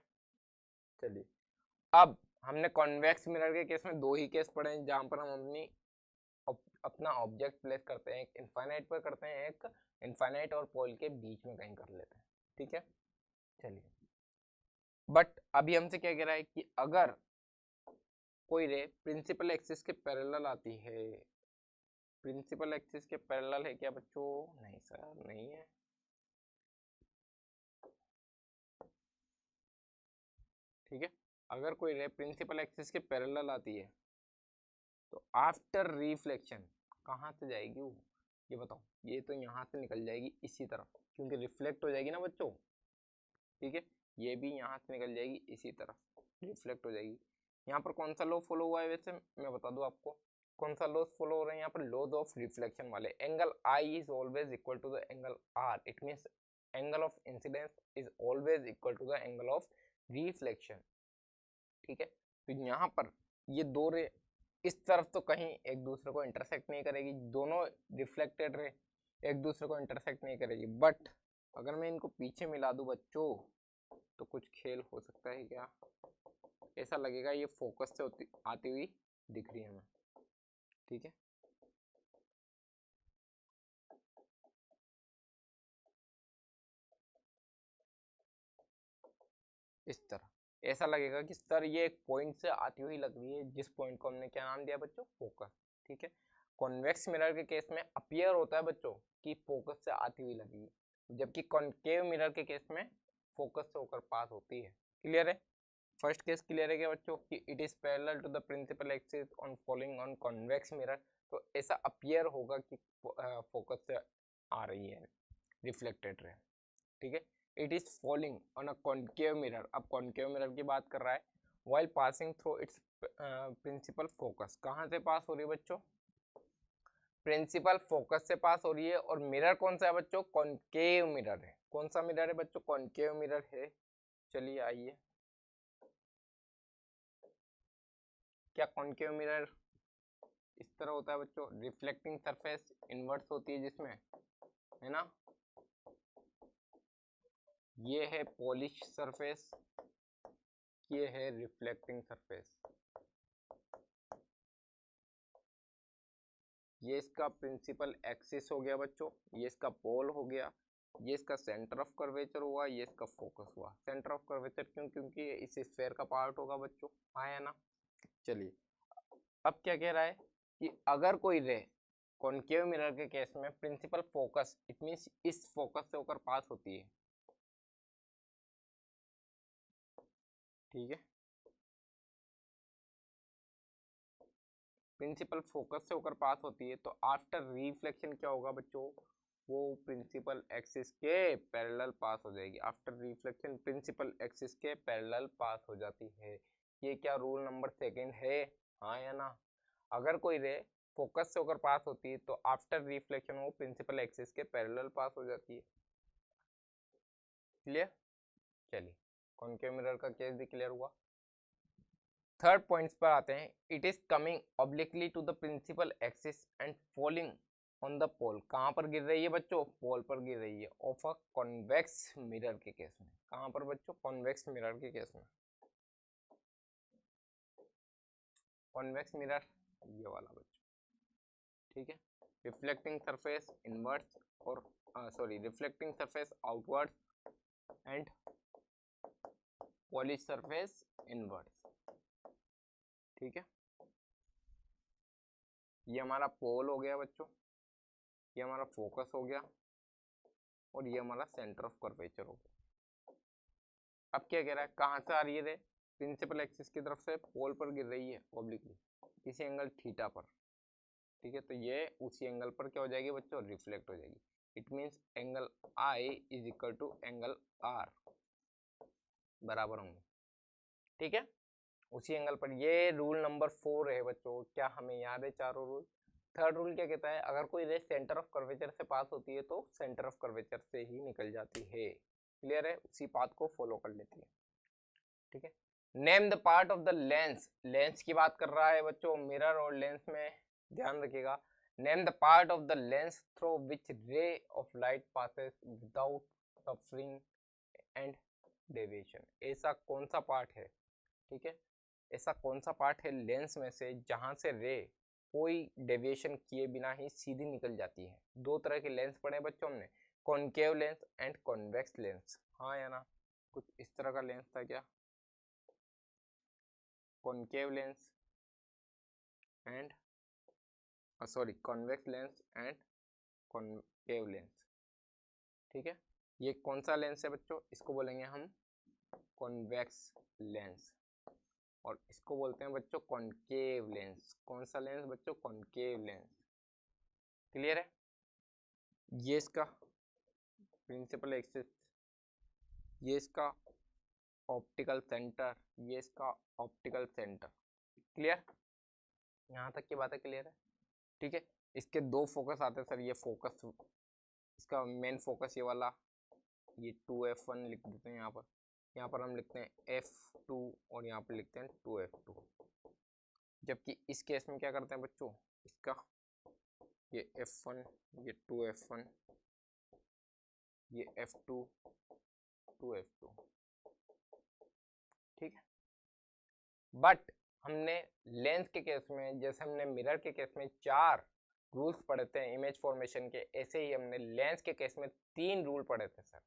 चलिए, अब हमने कॉन्वेक्स मिरर के केस में दो ही केस पढ़े हैं जहां पर हम अपना ऑब्जेक्ट प्लेस करते हैं, एक इनफाइनाइट पर करते हैं, एक इनफाइनाइट और पोल के बीच में कहीं कर लेते हैं, ठीक है। चलिए, बट अभी हमसे क्या कह रहा है कि अगर कोई रे प्रिंसिपल एक्सिस के पैरेलल आती है, प्रिंसिपल एक्सिस के पैरेलल है क्या बच्चों? नहीं सर, नहीं है। ठीक है, अगर कोई रे प्रिंसिपल एक्सिस के पैरेलल आती है तो आफ्टर रिफ्लेक्शन कहाँ से जाएगी वो, ये बताओ। ये तो यहाँ से निकल जाएगी इसी तरफ, क्योंकि रिफ्लेक्ट हो जाएगी ना बच्चों, ठीक है। ये भी यहाँ से निकल जाएगी इसी तरफ, रिफ्लेक्ट हो जाएगी। यहाँ पर कौन सा लॉ फॉलो हुआ है वैसे मैं बता दूँ आपको, कौन सा लॉज फॉलो हो रहे हैं यहाँ पर? लॉज ऑफ रिफ्लेक्शन वाले। Angle I is always equal to the angle R, it means angle of incidence is always equal to the angle of reflection, ठीक है। तो यहाँ पर ये दो रे इस तरफ तो कहीं एक दूसरे को इंटरसेक्ट नहीं करेगी, दोनों रिफ्लेक्टेड रे एक दूसरे को इंटरसेक्ट नहीं करेगी, बट अगर मैं इनको पीछे मिला दूं बच्चों तो कुछ खेल हो सकता है क्या? ऐसा लगेगा ये फोकस से आती हुई दिख रही है हमें, ठीक है। इस तरह ऐसा लगेगा कि सर ये एक पॉइंट से आती हुई लग रही है, जिस पॉइंट को हमने क्या नाम दिया बच्चों? फोकस, ठीक है। कॉन्वेक्स मिरर के केस में अपीयर होता है बच्चों कि फोकस से आती हुई लगी है, जबकि कॉन्केव मिरर के केस में फोकस से होकर पास होती है। क्लियर है? फर्स्ट केस क्लियर है क्या बच्चों कि it is parallel to the principal axis on following on convex mirror, तो ऐसा अपीयर होगा कि फोकस से आ रही है रिफ्लेक्टेड रे, ठीक है। It is falling on a concave mirror, अब कॉन्केव मिरर की बात कर रहा है, while passing through its principal focus. कहाँ से पास हो रही है बच्चों? प्रिंसिपल फोकस से पास हो रही है। और मिरर कौन सा है बच्चों? कॉन्केव मिरर है। कौन सा मिरर है बच्चों? कॉन्केव मिरर है। चलिए आइए, क्या कॉन्केव मिरर इस तरह होता है बच्चों? रिफ्लेक्टिंग सरफेस इनवर्स होती है जिसमें, है ना, ये है पॉलिश सरफेस, ये है रिफ्लेक्टिंग सरफेस, ये इसका प्रिंसिपल एक्सिस हो गया बच्चों, ये इसका पोल हो गया, ये इसका सेंटर ऑफ कर्वेचर हुआ, ये इसका फोकस हुआ। सेंटर ऑफ कर्वेचर क्यों? क्योंकि ये इस स्फीयर का पार्ट होगा बच्चों, आया ना। चलिए, अब क्या कह रहा है कि अगर कोई रे कॉन्केव मिरर के केस में प्रिंसिपल फोकस, इट मींस इस फोकस से होकर पास होती है, ठीक है। प्रिंसिपल फोकस से होकर पास होती है तो आफ्टर रिफ्लेक्शन क्या होगा बच्चों? वो प्रिंसिपल एक्सिस के पैरेलल पास हो जाएगी। आफ्टर रिफ्लेक्शन प्रिंसिपल एक्सिस के पैरेलल पास हो जाती है। ये क्या रूल नंबर सेकंड है? हाँ या ना? अगर कोई रे फोकस से होकर पास होती है तो आफ्टर रिफ्लेक्शन वो प्रिंसिपल एक्सिस के पैरेलल पास हो जाती है। क्लियर? चलिए, कॉन्केव मिरर का केस भी क्लियर हुआ। थर्ड पॉइंट्स पर आते हैं। It is coming obliquely to the principal axis and falling on the pole. कहाँ पर गिर रही है बच्चों? पोल पर गिर रही है, ऑफ अ कॉन्वेक्स मिरर के केस में। कहाँ पर बच्चों? कॉन्वेक्स मिरर के केस में। कॉन्वेक्स मिरर ये वाला बच्चों, ठीक है। रिफ्लेक्टिंग सरफेस इनवर्ड्स और sorry reflecting surface outwards and polish surface inwards, ठीक है। ये हमारा पोल हो गया बच्चों, ये हमारा फोकस हो गया और ये हमारा सेंटर ऑफ कर्वेचर हो गया। अब क्या कह रहा है? कहाँ से आ रही है रे? प्रिंसिपल एक्सिस की तरफ से पोल पर गिर रही है ऑब्लिकली, किसी एंगल थीटा पर, ठीक है। तो ये उसी एंगल पर क्या हो जाएगी बच्चों? रिफ्लेक्ट हो जाएगी। It means angle I is equal to angle R बराबर होंगे, ठीक है, उसी एंगल पर। ये रूल नंबर 4 है बच्चों। क्या हमें याद है चारों रूल? थर्ड रूल क्या कहता है? अगर कोई रे सेंटर ऑफ कर्वेचर से पास होती है तो सेंटर ऑफ कर्वेचर से ही निकल जाती है। क्लियर है? उसी पाथ को फॉलो कर लेती है, ठीक है। Name the part of the lens. Lens की बात कर रहा है बच्चों, मिरर और लेंस में ध्यान रखिएगा। Name the part of the lens through which ray of light passes without suffering and deviation. ऐसा कौन सा पार्ट है ठीक है। ऐसा कौन सा पार्ट है लेंस में से जहां से रे कोई डेविएशन किए बिना ही सीधी निकल जाती है? दो तरह के लेंस पढ़े बच्चों हमने, concave lens and convex lens. हाँ या ना? कुछ इस तरह का लेंस था क्या? Concave lens and sorry convex lens and concave lens. ठीक है, ये कौन सा लेंस है बच्चों? इसको बोलेंगे हम कॉन्वेक्स लेंस, और इसको बोलते हैं बच्चों कॉनकेव लेंस। कौन सा लेंस बच्चों? Concave lens. क्लियर है? ये इसका प्रिंसिपल एक्सिस, ये इसका ऑप्टिकल सेंटर, ये इसका ऑप्टिकल सेंटर। क्लियर? यहाँ तक की बातें क्लियर है? ठीक है, इसके दो फोकस आते हैं सर। ये फोकस, इसका मेन फोकस ये वाला, ये 2f1 लिख देते हैं यहाँ पर हम लिखते हैं f2 और यहाँ पर लिखते हैं 2f2। जबकि इस केस में क्या करते हैं बच्चों? इसका ये f1, ये 2f1, ये f2, 2f2। ठीक है, बट हमने लेंस के केस में, जैसे हमने मिरर के केस में 4 रूल्स पढ़े थे इमेज फॉर्मेशन के, ऐसे ही हमने लेंस के केस में 3 रूल पढ़े थे सर।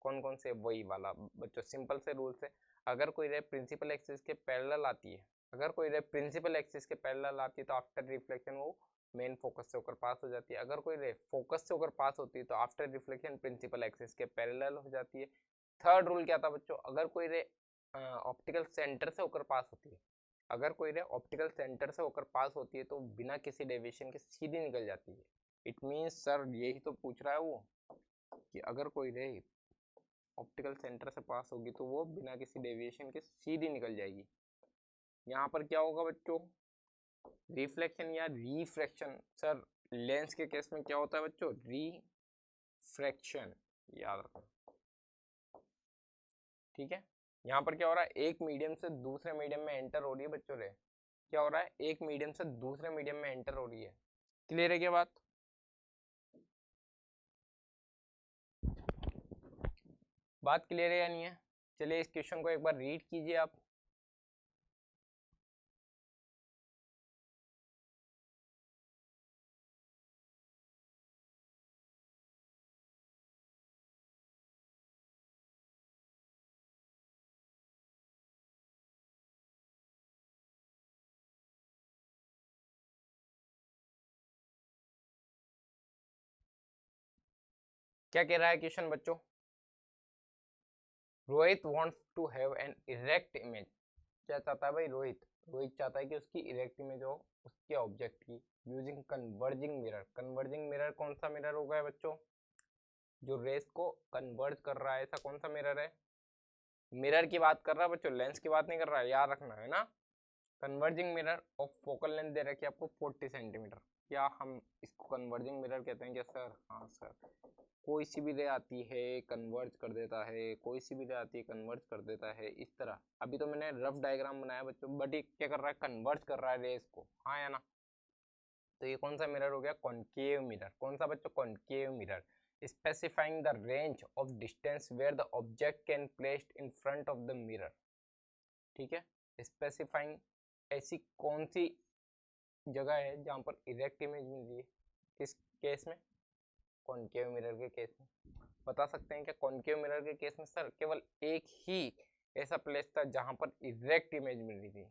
कौन कौन से? वही वाला बच्चों, सिंपल से रूल्स है। अगर कोई रे प्रिंसिपल एक्सिस के पैरेलल आती है, अगर कोई रे प्रिंसिपल एक्सिस के पैरेलल आती है तो आफ्टर रिफ्लेक्शन वो मेन फोकस से होकर पास हो जाती है। अगर कोई रे फोकस से होकर पास होती है तो आफ्टर रिफ्लेक्शन प्रिंसिपल एक्सिस के पैरेलल हो जाती है। थर्ड रूल क्या था बच्चों? अगर कोई रे ऑप्टिकल सेंटर से होकर पास होती है, अगर कोई रे ऑप्टिकल सेंटर से होकर पास होती है तो बिना किसी डेविएशन के सीधी निकल जाती है। इट मींस सर यही तो पूछ रहा है वो, कि अगर कोई रे ऑप्टिकल सेंटर से पास होगी तो वो बिना किसी डेविएशन के सीधी निकल जाएगी। यहाँ पर क्या होगा बच्चों? रिफ्लेक्शन या रिफ्रैक्शन। सर लेंस के केस में क्या होता है बच्चों? रिफ्रैक्शन, याद रखो। ठीक है, यहाँ पर क्या हो रहा है? एक मीडियम से दूसरे मीडियम में एंटर हो रही है बच्चों रे। क्या हो रहा है? एक मीडियम से दूसरे मीडियम में एंटर हो रही है। क्लियर है क्या बात? बात क्लियर है या नहीं है? चलिए इस क्वेश्चन को एक बार रीड कीजिए आप। क्या कह रहा है क्वेश्चन बच्चों? Rohit wants to have an erect image. क्या चाहता है भाई रोहित? रोहित चाहता है कि उसकी इरेक्ट इमेज हो उसके ऑब्जेक्ट की, using converging mirror. Converging mirror कौन सा मिरर होगा बच्चों? जो रेस को कन्वर्ज कर रहा है, ऐसा कौन सा मिरर है? मिरर की बात कर रहा है बच्चों, लेंस की बात नहीं कर रहा है, याद रखना है ना। Converging mirror of focal length दे रखी है आपको 40 सेंटीमीटर। क्या हम इसको कन्वर्जिंग मिरर कहते हैं क्या सर? हाँ सर। कोई सी भी रे आती है कन्वर्ज कर देता है, कोई सी भी रे आती है कन्वर्ज कर देता है, इस तरह। अभी तो मैंने रफ डायग्राम बनाया बच्चों, बट ये क्या कर रहा है? कन्वर्ज कर रहा है रेस को। हाँ या ना? तो ये कौन सा मिरर हो गया? Concave mirror. कौन सा बच्चों? Concave mirror. Specifying the range of distance where the object can placed in front of the mirror. ठीक है, स्पेसिफाइंग ऐसी कौन सी जगह है जहां पर इरेक्ट इमेज मिल रही है? किस केस में? कॉनकेव मिरर के केस में। बता सकते हैं क्या? कॉनकेव मिरर के केस में सर केवल एक ही ऐसा प्लेस था जहां पर इरेक्ट इमेज मिल रही थी।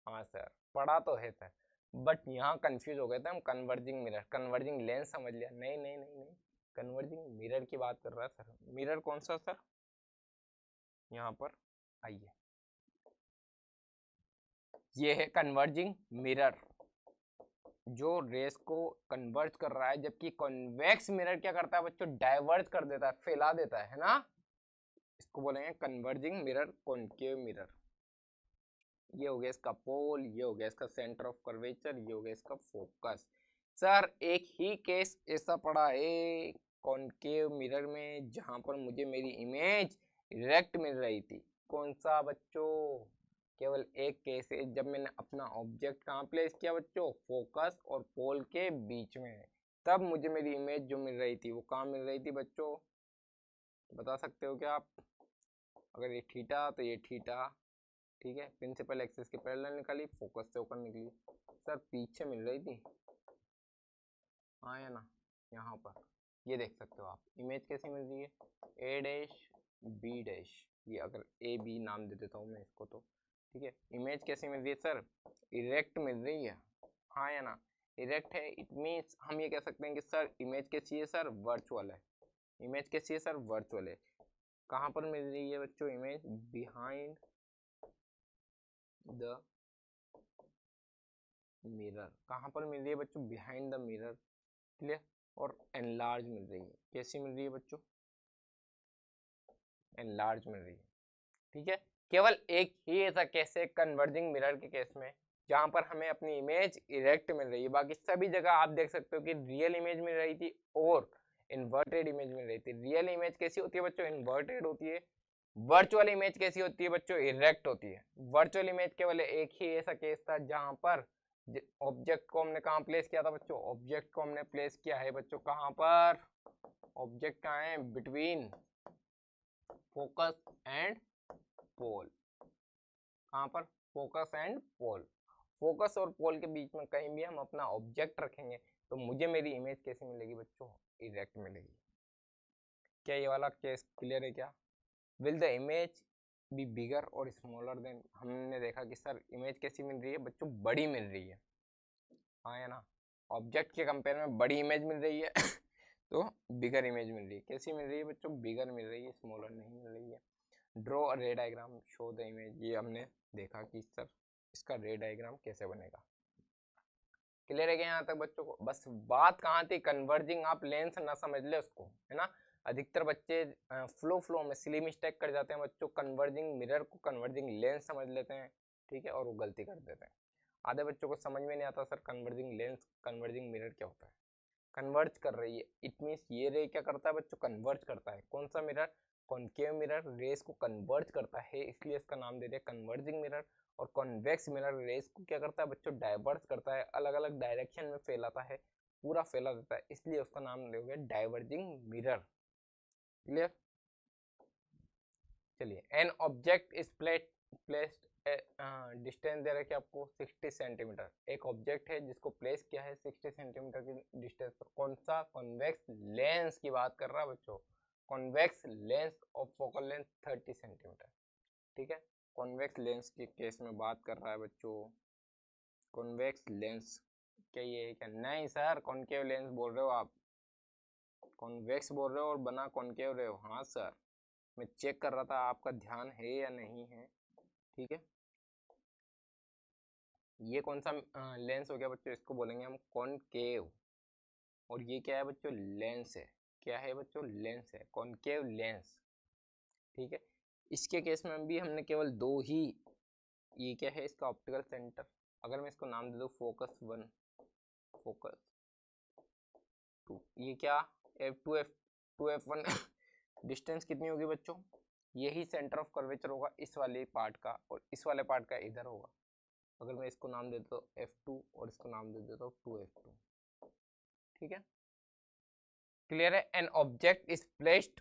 हाँ सर, पढ़ा तो है सर, बट यहाँ कंफ्यूज हो गए थे हम। कन्वर्जिंग मिरर, कन्वर्जिंग लेंस समझ लिया। नहीं नहीं नहीं नहीं, कन्वर्जिंग मिरर की बात कर रहा है सर। मिरर कौन सा सर? यहाँ पर आइए, ये है कन्वर्जिंग मिरर, जो रेस को कन्वर्ज कर रहा है। जबकि कॉन्वेक्स मिरर क्या करता है बच्चों? डाइवर्ज कर देता है, फैला देता है ना। इसको बोलेंगे कन्वर्जिंग मिरर, कॉनकेव मिरर। ये हो गया इसका पोल, ये हो गया इसका सेंटर ऑफ कर्वेचर, ये हो गया इसका फोकस। सर एक ही केस ऐसा पड़ा है कॉनकेव मिरर में जहां पर मुझे मेरी इमेज डायरेक्ट मिल रही थी। कौन सा बच्चों? केवल एक केस है जब मैंने अपना ऑब्जेक्ट कहाँ प्लेस किया बच्चों? फोकस और पोल के बीच में, तब मुझे मेरी इमेज जो मिल रही थी वो कहाँ मिल रही थी बच्चों? बता सकते हो क्या आप? अगर ये थीटा तो ये थीटा, ठीक है, प्रिंसिपल एक्सिस के पैरेलल निकाली, फोकस से होकर निकली। सर पीछे मिल रही थी, हाँ या ना, यहाँ पर ये देख सकते हो आप, इमेज कैसी मिल रही है, ए डैश बी डैश, ये अगर ए बी नाम दे देता हूँ मैं इसको तो, ठीक है। इमेज कैसी मिल रही है सर, इरेक्ट मिल रही है, हाँ या ना, इरेक्ट है। इट मीन्स हम ये कह सकते हैं कि सर इमेज कैसी है सर, वर्चुअल है। इमेज कैसी है सर, वर्चुअल है। कहाँ पर मिल रही है बच्चों इमेज, बिहाइंड द मिरर। कहाँ पर मिल रही है बच्चों, बिहाइंड द मिरर, क्लियर। और एनलार्ज मिल रही है, कैसी मिल रही है बच्चों, एनलार्ज मिल रही है, ठीक है। केवल एक ही ऐसा केस है कन्वर्जिंग मिरर के केस में जहां पर हमें अपनी इमेज इरेक्ट मिल रही है, बाकी सभी जगह आप देख सकते हो कि रियल इमेज मिल रही थी और इन्वर्टेड इमेज मिल रही थी। रियल इमेज कैसी होती है बच्चों, इन्वर्टेड होती है। वर्चुअल इमेज कैसी होती है बच्चों, इरेक्ट होती है। वर्चुअल इमेज केवल एक ही ऐसा केस था जहां पर ऑब्जेक्ट को हमने कहां प्लेस किया था बच्चों, ऑब्जेक्ट को हमने प्लेस किया है बच्चों कहां पर, ऑब्जेक्ट कहां है, बिटवीन फोकस एंड पोल। कहां पर, फोकस एंड पोल। फोकस और पोल के बीच में कहीं भी हम अपना ऑब्जेक्ट रखेंगे तो मुझे मेरी इमेज कैसी मिलेगी बच्चों, इरेक्ट मिलेगी। क्या ये वाला केस क्लियर है क्या। Will the image be bigger और स्मॉलर देन, हमने देखा कि सर इमेज कैसी मिल रही है बच्चों, बड़ी मिल रही है, हाँ या ना, ऑब्जेक्ट के कंपेयर में बड़ी इमेज मिल रही है तो बिगर इमेज मिल रही है। कैसी मिल रही है बच्चों, बिगर मिल रही है, स्मॉलर नहीं मिल रही है। ड्रॉ अ रे डायग्राम शो द इमेज, ये हमने देखा कि सर इसका रे डायग्राम कैसे बनेगा। क्लियर है क्या यहाँ तक बच्चों को। बस बात कहाँ थी, कन्वर्जिंग, आप लेंस ना समझ ले उसको, है ना। अधिकतर बच्चे फ्लो में सिली मिस्टेक कर जाते हैं बच्चों, कन्वर्जिंग मिरर को कन्वर्जिंग लेंस समझ लेते हैं, ठीक है, और वो गलती कर देते हैं। आधे बच्चों को समझ में नहीं आता sir converging lens converging mirror क्या होता है। कन्वर्ज कर रही है, इट मीन्स ये रे क्या करता है बच्चों, कन्वर्ज करता है। कौन सा मिरर, कॉनकेव मिरर रेस को कन्वर्ज करता है, इसलिए इसका नाम दे दिया कन्वर्जिंग मिरर। और कॉन्वेक्स मिरर रेस को क्या करता है बच्चों, डाइवर्स करता है, अलग अलग डायरेक्शन में फैलाता है, पूरा फैला देता है, इसलिए उसका नाम दे गया डाइवर्जिंग मिरर। क्लियर। चलिए, an object is placed distance दे रखी आपको 60 सेंटीमीटर। एक ऑब्जेक्ट है जिसको प्लेस किया है 60 सेंटीमीटर की डिस्टेंस पर। कौन सा, कॉन्वेक्स लेंस की बात कर रहा है बच्चों, convex lens of focal length 30 centimetre, ठीक है। कॉन्वेक्स लेंस के केस में बात कर रहा है बच्चों, कॉन्वेक्स लेंस। क्या ये है क्या, नहीं सर कॉनकेव लेंस बोल रहे हो आप, कॉन्वेक्स बोल रहे हो और बना कॉनकेव रहे हो। हाँ सर, मैं चेक कर रहा था आपका ध्यान है या नहीं है, ठीक है। ये कौन सा लेंस हो गया बच्चों, इसको बोलेंगे हम कॉनकेव। और ये क्या है बच्चों, लेंस है। क्या है बच्चों, लेंस है, कॉनकेव लेंस, ठीक है। इसके केस में भी हमने केवल दो ही, ये क्या है इसका ऑप्टिकल सेंटर, अगर मैं इसको नाम दे दूँ फोकस 1, फोकस 2, ये क्या F2 F2 F1 डिस्टेंस कितनी होगी बच्चों, यही सेंटर ऑफ कर्वेचर होगा इस वाले पार्ट का, और इस वाले पार्ट का इधर होगा। अगर मैं इसको नाम देता हूँ F2 और इसको नाम दे देता हूँ 2F2, ठीक है। क्लियर है। N object is placed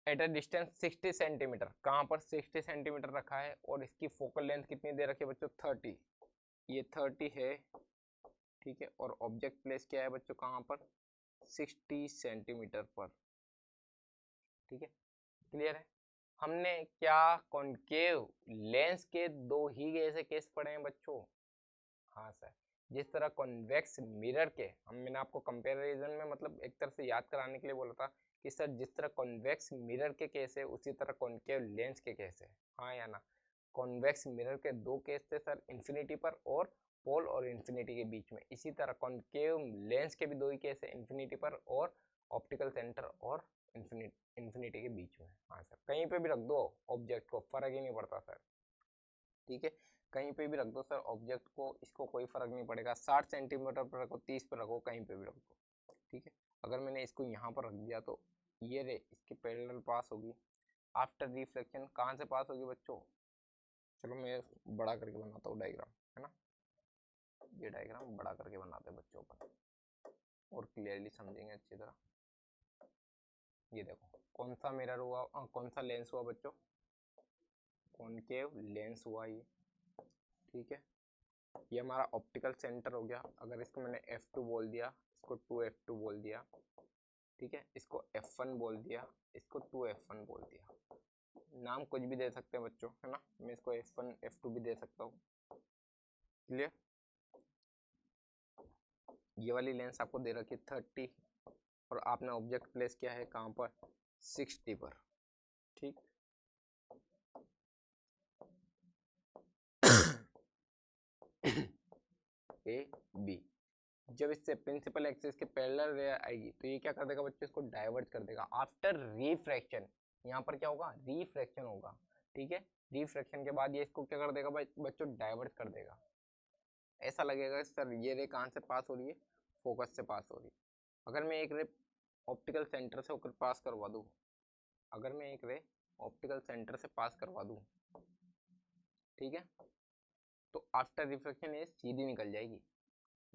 at a distance 60 centimetre, कहाँ पर 60 सेंटीमीटर रखा है, और इसकी फोकल लेंथ कितनी दे रखी है बच्चों, 30, ये 30 है, ठीक है। और ऑब्जेक्ट प्लेस किया है बच्चों कहाँ पर, 60 सेंटीमीटर पर, ठीक है। क्लियर है। हमने क्या कॉनकेव लेंस के दो ही ऐसे केस पढ़े हैं बच्चों, हाँ सर। जिस तरह कॉन्वेक्स मिरर के मैंने आपको कंपैरिजन में मतलब एक तरह से याद कराने के लिए बोला था कि सर जिस तरह कॉन्वेक्स मिरर के केस है उसी तरह कॉनकेव लेंस के केस है, हाँ या ना। कॉन्वेक्स मिरर के दो केस थे सर, इन्फिनिटी पर और पोल और इन्फिनिटी के बीच में। इसी तरह कॉनकेव लेंस के भी दो ही केस है, इन्फिनिटी पर और ऑप्टिकल सेंटर और इन्फिनिटी के बीच में। हाँ सर, कहीं पे भी रख दो ऑब्जेक्ट को, फर्क ही नहीं पड़ता सर, ठीक है। कहीं पे भी रख दो सर ऑब्जेक्ट को, इसको कोई फर्क नहीं पड़ेगा, 60 सेंटीमीटर पर रखो, 30 पर रखो, कहीं पे भी रख दो, ठीक है। अगर मैंने इसको यहाँ पर रख दिया तो ये रे इसके पैरेलल पास होगी, आफ्टर रिफ्लेक्शन कहाँ से पास होगी बच्चों, चलो मैं बड़ा करके बनाता हूँ डायग्राम, है ना। ये डायग्राम बड़ा करके बनाते हैं बच्चों पर और क्लियरली समझेंगे अच्छी तरह। ये देखो कौन सा मिरर हुआ, कौन सा लेंस हुआ बच्चों, कॉनकेव लेंस हुआ ये, ठीक है। ये हमारा ऑप्टिकल सेंटर हो गया। अगर इसको मैंने F2 बोल दिया, इसको 2F2 बोल दिया, ठीक है, इसको F1 बोल दिया, इसको 2F1 बोल दिया। नाम कुछ भी दे सकते हैं बच्चों, है ना। मैं इसको F1 F2 भी दे सकता हूँ। क्लियर। ये वाली लेंस आपको दे रखी है 30 और आपने ऑब्जेक्ट प्लेस किया है कहाँ पर, 60 पर, ठीक। ए बी, जब इससे प्रिंसिपल एक्सिस के पैरेलल रे आएगी तो ये क्या कर देगा बच्चों, इसको डाइवर्ट कर देगा आफ्टर रिफ्रैक्शन। यहाँ पर क्या होगा, रिफ्रैक्शन होगा, ठीक है। रिफ्रैक्शन के बाद ये इसको क्या कर देगा बच्चों, डाइवर्ट कर देगा। ऐसा लगेगा सर ये रे कहाँ से पास हो रही है, फोकस से पास हो रही है। अगर मैं एक रे ऑप्टिकल सेंटर से होकर पास करवा दूँ, अगर मैं एक रे ऑप्टिकल सेंटर से पास करवा दूँ, ठीक है, तो आफ्टर रिफ्रैक्शन ये सीधी निकल जाएगी।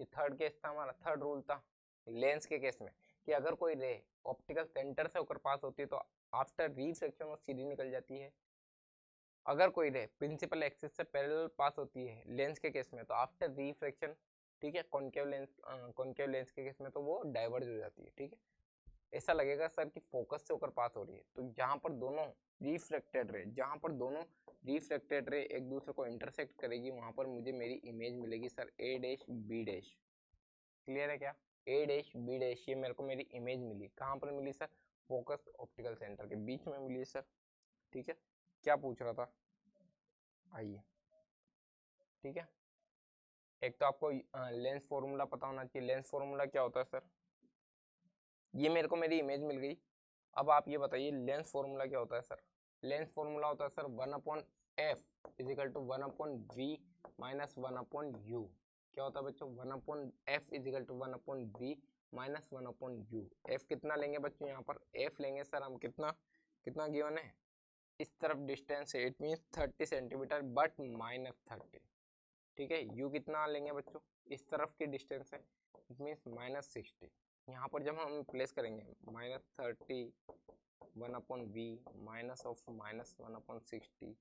ये थर्ड केस था हमारा, थर्ड रूल था लेंस के केस में, कि अगर कोई रे ऑप्टिकल सेंटर से होकर पास होती है तो आफ्टर रिफ्रैक्शन वो सीधी निकल जाती है। अगर कोई रे प्रिंसिपल एक्सिस से पैरेलल पास होती है लेंस के केस में तो आफ्टर रिफ्रैक्शन, ठीक है, कॉनकेव लेंस के केस में तो वो डाइवर्ज हो जाती है, ठीक है। ऐसा लगेगा सर कि फोकस से होकर पास हो रही है। तो जहाँ पर दोनों रिफ्रैक्टेड रे, जहाँ पर दोनों रिफ्रैक्टेड रे एक दूसरे को इंटरसेक्ट करेगी वहाँ पर मुझे मेरी इमेज मिलेगी sir A dash B dash. Clear है क्या, A डैश B डैश, ये मेरे को मेरी इमेज मिली। कहाँ पर मिली सर, फोकस ऑप्टिकल सेंटर के बीच में मिली सर, ठीक है। क्या पूछ रहा था, आइए, ठीक है। एक तो आपको लेंस फॉर्मूला पता होना चाहिए। लेंस फॉर्मूला क्या होता है सर, ये मेरे को मेरी इमेज मिल गई। अब आप ये बताइए लेंस फॉर्मूला क्या होता है सर। लेंस फॉर्मूला होता है sir 1/f is equal to 1/v minus 1/u। क्या होता है बच्चों, 1/f is equal to 1/v minus 1/u। f कितना लेंगे बच्चों, यहाँ पर f लेंगे सर हम, कितना कितना गिवन है, इस तरफ डिस्टेंस है, इट मीन्स 30 सेंटीमीटर बट -30, ठीक है। u कितना लेंगे बच्चों, इस तरफ की डिस्टेंस है, इट मीन्स -60। यहाँ पर जब हम प्लेस करेंगे -30 1/v माइनस ऑफ -1/60,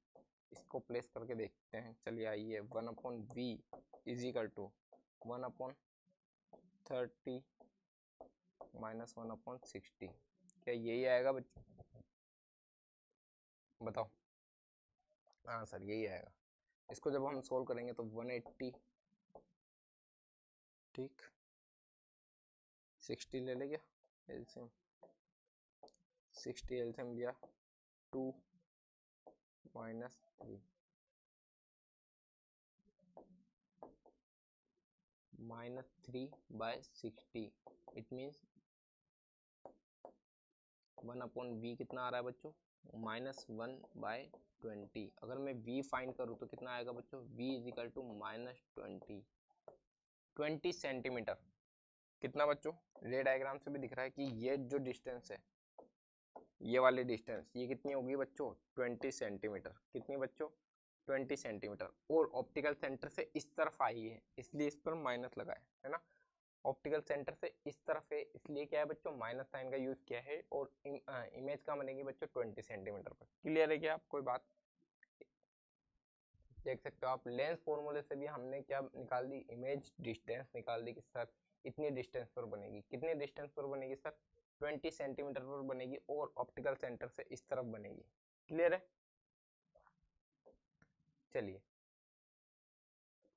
इसको प्लेस करके देखते हैं। चलिए आइए, 1/v is equal to 1/30 minus 1/60, क्या यही आएगा बच्चों, बताओ। हाँ सर यही आएगा। इसको जब हम सोल्व करेंगे तो 180, ठीक, 60 ले लेंगे एलसीएम, 60 एलसीएम लिया, 2 माइनस 3 -3/60, इट मीन्स 1/v कितना आ रहा है बच्चों, -1/20। अगर मैं v फाइंड करूँ तो कितना आएगा बच्चों, v is equal to -20 centimetre. कितना बच्चों, रे डायग्राम से भी दिख रहा है कि ये जो डिस्टेंस है, ये वाली डिस्टेंस, ये कितनी होगी बच्चों, 20 सेंटीमीटर। कितनी बच्चों, 20 सेंटीमीटर। और ऑप्टिकल सेंटर से इस तरफ आई है इसलिए इस पर माइनस लगा है ना। ऑप्टिकल सेंटर से इस तरफ है इसलिए क्या है बच्चों, माइनस साइन का यूज किया है। और इमेज का बनेगी बच्चों 20 सेंटीमीटर पर। क्लियर है क्या आप, कोई बात देख सकते हो आप। लेंस फॉर्मूले से भी हमने क्या निकाल दी, इमेज डिस्टेंस निकाल दी कि सर इतनी डिस्टेंस पर बनेगी। कितनी डिस्टेंस पर बनेगी सर, 20 सेंटीमीटर पर बनेगी और ऑप्टिकल सेंटर से इस तरफ बनेगी। क्लियर है। चलिए,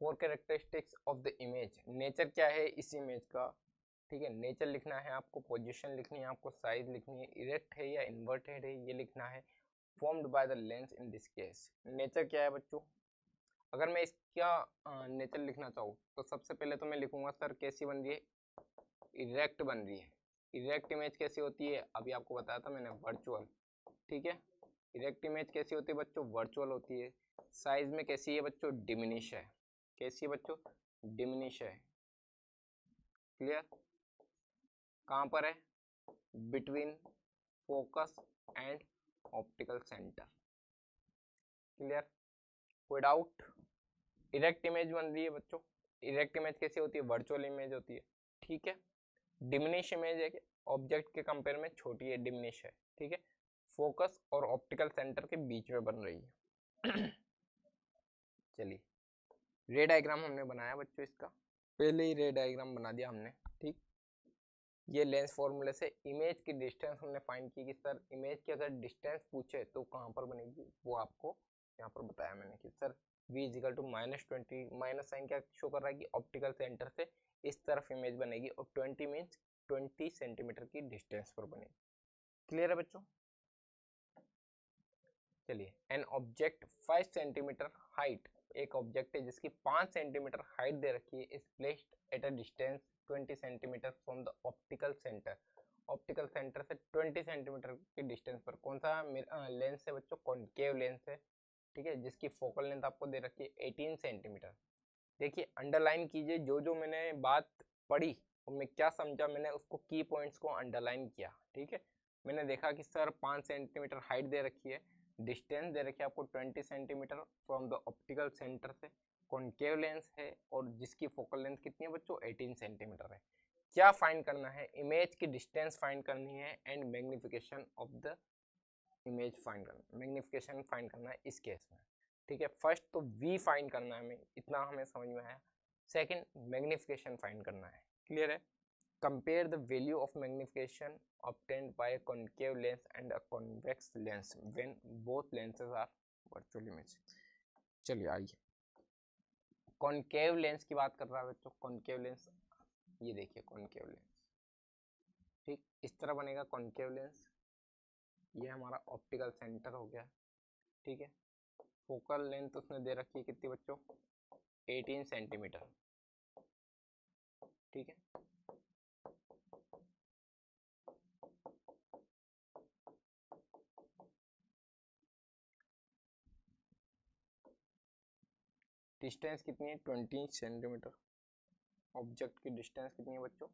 4 characteristics of the image. Nature क्या है इस इमेज का, ठीक है। नेचर लिखना है आपको, पोजीशन लिखनी है आपको, साइज लिखनी है, इरेक्ट है या इन्वर्टेड है ये लिखना है। Formed by the lens in this case. Nature क्या है बच्चों, अगर मैं इसका नेचर लिखना चाहूँ तो सबसे पहले तो मैं लिखूंगा सर कैसी बन रही है, इरेक्ट बन रही है। इरेक्ट इमेज कैसी होती है, अभी आपको बताया था मैंने, वर्चुअल, ठीक है। इरेक्ट इमेज कैसी होती है बच्चों, वर्चुअल होती है। साइज में कैसी है बच्चों, डिमिनिश है। कैसी है बच्चों, डिमिनिश है। क्लियर। कहाँ पर है, between focus and optical centre. Clear, कोई डाउट। इरेक्ट इमेज बन रही है बच्चों। इरेक्ट इमेज कैसी होती है, वर्चुअल इमेज होती है, ठीक है। डिमिनिश इमेज है कि ऑब्जेक्ट के कंपेयर में छोटी है, डिमिनिश है, ठीक है। फोकस और ऑप्टिकल सेंटर के बीच में बन रही है। चलिए रे डायग्राम हमने बनाया बच्चों, इसका पहले ही रे डायग्राम बना दिया हमने, ठीक। ये लेंस फॉर्मूले से इमेज की डिस्टेंस हमने फाइंड की कि सर इमेज की अगर डिस्टेंस पूछे तो कहाँ पर बनेगी, वो आपको यहाँ पर बताया मैंने कि sir v is equal to -20, minus sign क्या शो कर रहा है कि ऑप्टिकल सेंटर से इस तरफ इमेज बनेगी और 20 मीन्स 20 सेंटीमीटर की डिस्टेंस पर बनेगी। क्लियर है बच्चों? चलिए एन ऑब्जेक्ट 5 सेंटीमीटर हाइट, एक ऑब्जेक्ट है जिसकी 5 सेंटीमीटर हाइट दे रखी है, is placed at a distance 20 centimetre from the optical centre. Optical centre से 20 सेंटीमीटर की डिस्टेंस पर कौन सा लेंस है बच्चों? कॉनकेव लेंस है, ठीक है, जिसकी फोकल लेंथ आपको दे रखी है 18 सेंटीमीटर। देखिए अंडरलाइन कीजिए जो जो मैंने बात पढ़ी और मैं क्या समझा, मैंने उसको की पॉइंट्स को अंडरलाइन किया, ठीक है। मैंने देखा कि सर 5 सेंटीमीटर हाइट दे रखी है, डिस्टेंस दे रखी है आपको 20 centimetre from the optical centre से, कॉनकेव लेंस है और जिसकी फोकल लेंथ कितनी है बच्चों? 18 सेंटीमीटर है। क्या फाइंड करना है? इमेज की डिस्टेंस फाइंड करनी है and magnification of the image find करना, मैग्निफिकेशन फाइंड करना है इस केस में, ठीक है। फर्स्ट तो v फाइंड करना है हमें, इतना हमें समझ में आया। सेकंड मैग्निफिकेशन फाइंड करना है, क्लियर है। Compare the value of magnification obtained by a concave lens and a convex lens when both lenses are virtual image। चलिए आइए कॉनकेव लेंस की बात कर रहा है बच्चों। कॉनकेव लेंस ये देखिए कॉनकेव लेंस, ठीक, इस तरह बनेगा कॉनकेव लेंस। ये हमारा ऑप्टिकल सेंटर हो गया, ठीक है। फोकल लेंथ उसने दे रखी है कितनी बच्चों? 18 सेंटीमीटर, ठीक है। डिस्टेंस कितनी है? 20 सेंटीमीटर। ऑब्जेक्ट की डिस्टेंस कितनी है बच्चों?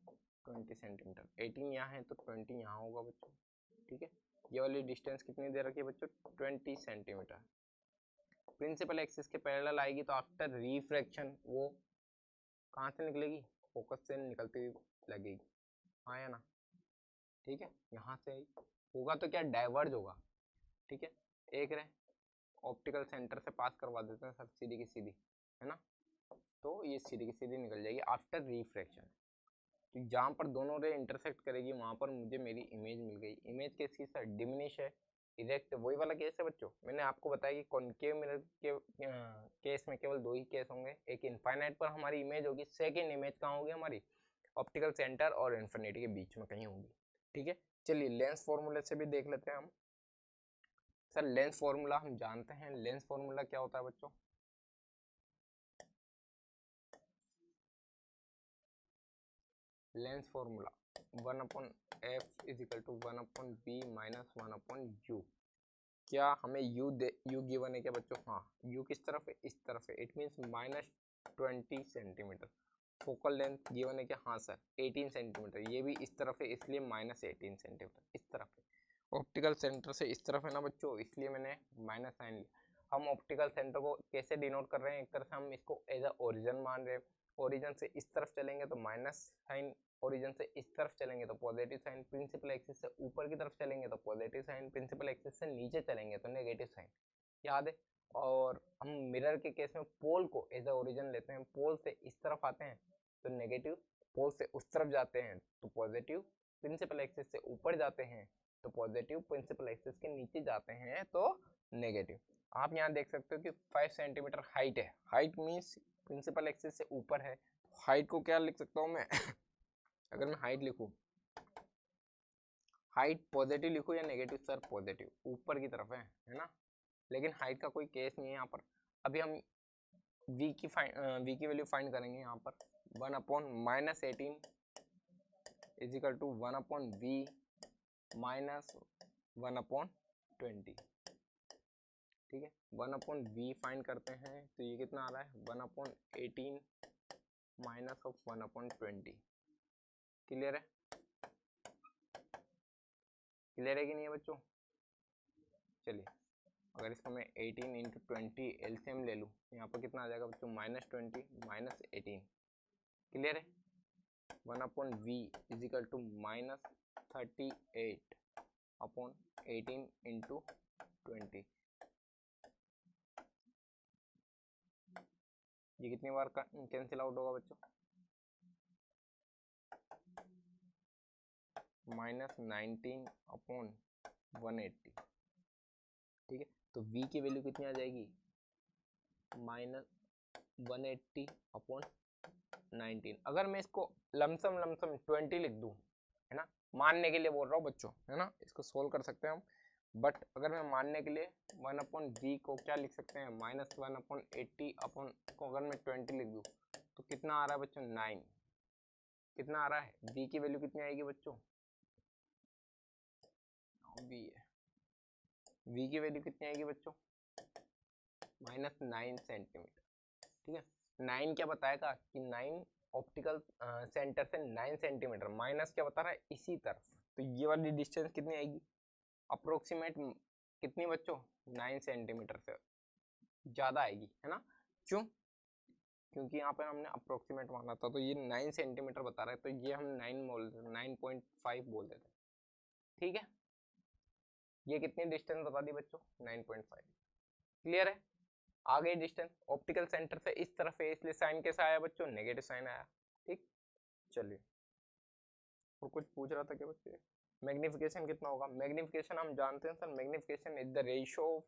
20 सेंटीमीटर। 18 यहाँ है तो 20 यहाँ होगा बच्चों, ठीक है। ये वाली डिस्टेंस कितनी दे रखी है बच्चों? 20 सेंटीमीटर। प्रिंसिपल एक्सिस के पैरेलल आएगी तो आफ्टर रिफ्रैक्शन वो कहाँ से निकलेगी? फोकस से निकलती हुई लगेगी, हाँ या ना, ठीक है। यहाँ से आई होगा तो क्या डाइवर्ज होगा, ठीक है। एक रहे ऑप्टिकल सेंटर से पास करवा देते हैं सर सीधी की सीधी, है ना, तो ये सीधी की सीधी निकल जाएगी आफ्टर रिफ्रैक्शन। तो जहाँ पर दोनों रे इंटरसेक्ट करेगी वहाँ पर मुझे मेरी इमेज मिल गई। इमेज कैसी सर? डिमिनिश है, इरेक्ट, वही वाला केस है बच्चों। मैंने आपको बताया कि कॉनकेव मिरर के केस में केवल दो ही केस होंगे, एक इनफाइनाइट पर हमारी इमेज होगी, सेकेंड इमेज कहाँ होगी हमारी? ऑप्टिकल सेंटर और इन्फिनिटी के बीच में कहीं होगी, ठीक है। चलिए लेंस फॉर्मूले से भी देख लेते हैं हम। सर लेंस फॉर्मूला हम जानते हैं, लेंस फॉर्मूला क्या होता है बच्चों? Lens formula 1/f is equal to 1/b minus 1/u। क्या हमें u गिवन है क्या बच्चों? हाँ, u किस तरफ है? इस तरफ है, it means -20 centimetre. Focal length given है क्या? हाँ सर 18 सेंटीमीटर, ये भी इस तरफ है इसलिए -18 सेंटीमीटर इस तरफ है। ऑप्टिकल सेंटर से इस तरफ है ना बच्चों, इसलिए मैंने माइनस साइन लिया। हम ऑप्टिकल सेंटर को कैसे डिनोट कर रहे हैं? एक तरह से हम इसको एज अ ओरिजिन मान रहे हैं। ओरिजिन से इस तरफ चलेंगे तो माइनस साइन, ओरिजिन से इस तरफ चलेंगे तो पॉजिटिव साइन, प्रिंसिपल एक्सिस से ऊपर की तरफ चलेंगे तो पॉजिटिव साइन, प्रिंसिपल एक्सिस से नीचे चलेंगे तो नेगेटिव साइन, याद है। और हम मिरर के केस में पोल को एज अ ओरिजिन लेते हैं, पोल से इस तरफ आते हैं तो नेगेटिव, पोल से उस तरफ जाते हैं तो पॉजिटिव, प्रिंसिपल एक्सिस से ऊपर जाते हैं तो पॉजिटिव, प्रिंसिपल एक्सिस के नीचे जाते हैं तो नेगेटिव। आप यहाँ देख सकते हो कि 5 सेंटीमीटर हाइट है, हाइट मीन्स प्रिंसिपल एक्सिस से ऊपर है, हाइट को क्या लिख सकता हूँ मैं अगर मैं हाइट लिखूँ, हाइट पॉजिटिव लिखूँ या नेगेटिव? सर पॉजिटिव, ऊपर की तरफ है ना, लेकिन हाइट का कोई केस नहीं है यहाँ पर। अभी हम v की वैल्यू फाइंड करेंगे यहाँ पर 1/-18 is equal to 1/v minus 1/20, ठीक है। 1/v फाइंड करते हैं तो ये कितना आ रहा है? 1/18 माइनस ऑफ 1/20। क्लियर है? क्लियर है कि नहीं है बच्चों? चलिए अगर इसको मैं 18 इंटू 20 एलसीएम ले लूँ, यहाँ पर कितना आ जाएगा बच्चों? -20 माइनस 18। क्लियर है? 1/v is equal to -38/18 into 20। ये कितनी बार कैंसिल आउट होगा बच्चों? -19/180, ठीक है। तो v की वैल्यू कितनी आ जाएगी? -180/19। अगर मैं इसको लमसम 20 लिख दूं, है ना, मानने के लिए बोल रहा हूँ बच्चों, है ना, इसको सोल्व कर सकते हैं हम, बट अगर मैं मानने के लिए 1/v को क्या लिख सकते हैं? -1/80 को अगर मैं 20 लिख दूं तो कितना आ रहा है बच्चों? 9। कितना आ रहा है? v की वैल्यू कितनी आएगी बच्चों? v है, v की वैल्यू कितनी आएगी बच्चों? -9 सेंटीमीटर, ठीक है। 9 क्या बताएगा कि 9 ऑप्टिकल सेंटर से 9 सेंटीमीटर, माइनस क्या बता रहा है? इसी तरफ। तो ये वाली डिस्टेंस कितनी आएगी? अप्रोक्सीमेट कितनी बच्चों? 9 सेंटीमीटर से ज़्यादा आएगी, है ना। क्यों? क्योंकि यहाँ पर हमने अप्रोक्सीमेट माना था, तो ये 9 सेंटीमीटर बता रहा है, तो ये हम 9.5 बोल देते हैं, ठीक है। ये कितनी डिस्टेंस बता दी बच्चों? 9.5। क्लियर है? आगे डिस्टेंस ऑप्टिकल सेंटर से इस तरफ है, इसलिए साइन कैसा आया बच्चों? नेगेटिव साइन आया, ठीक। चलिए, और कुछ पूछ रहा था क्या बच्चे? मैग्निफिकेशन कितना होगा? मैग्निफिकेशन हम जानते हैं sir, magnification is the ratio of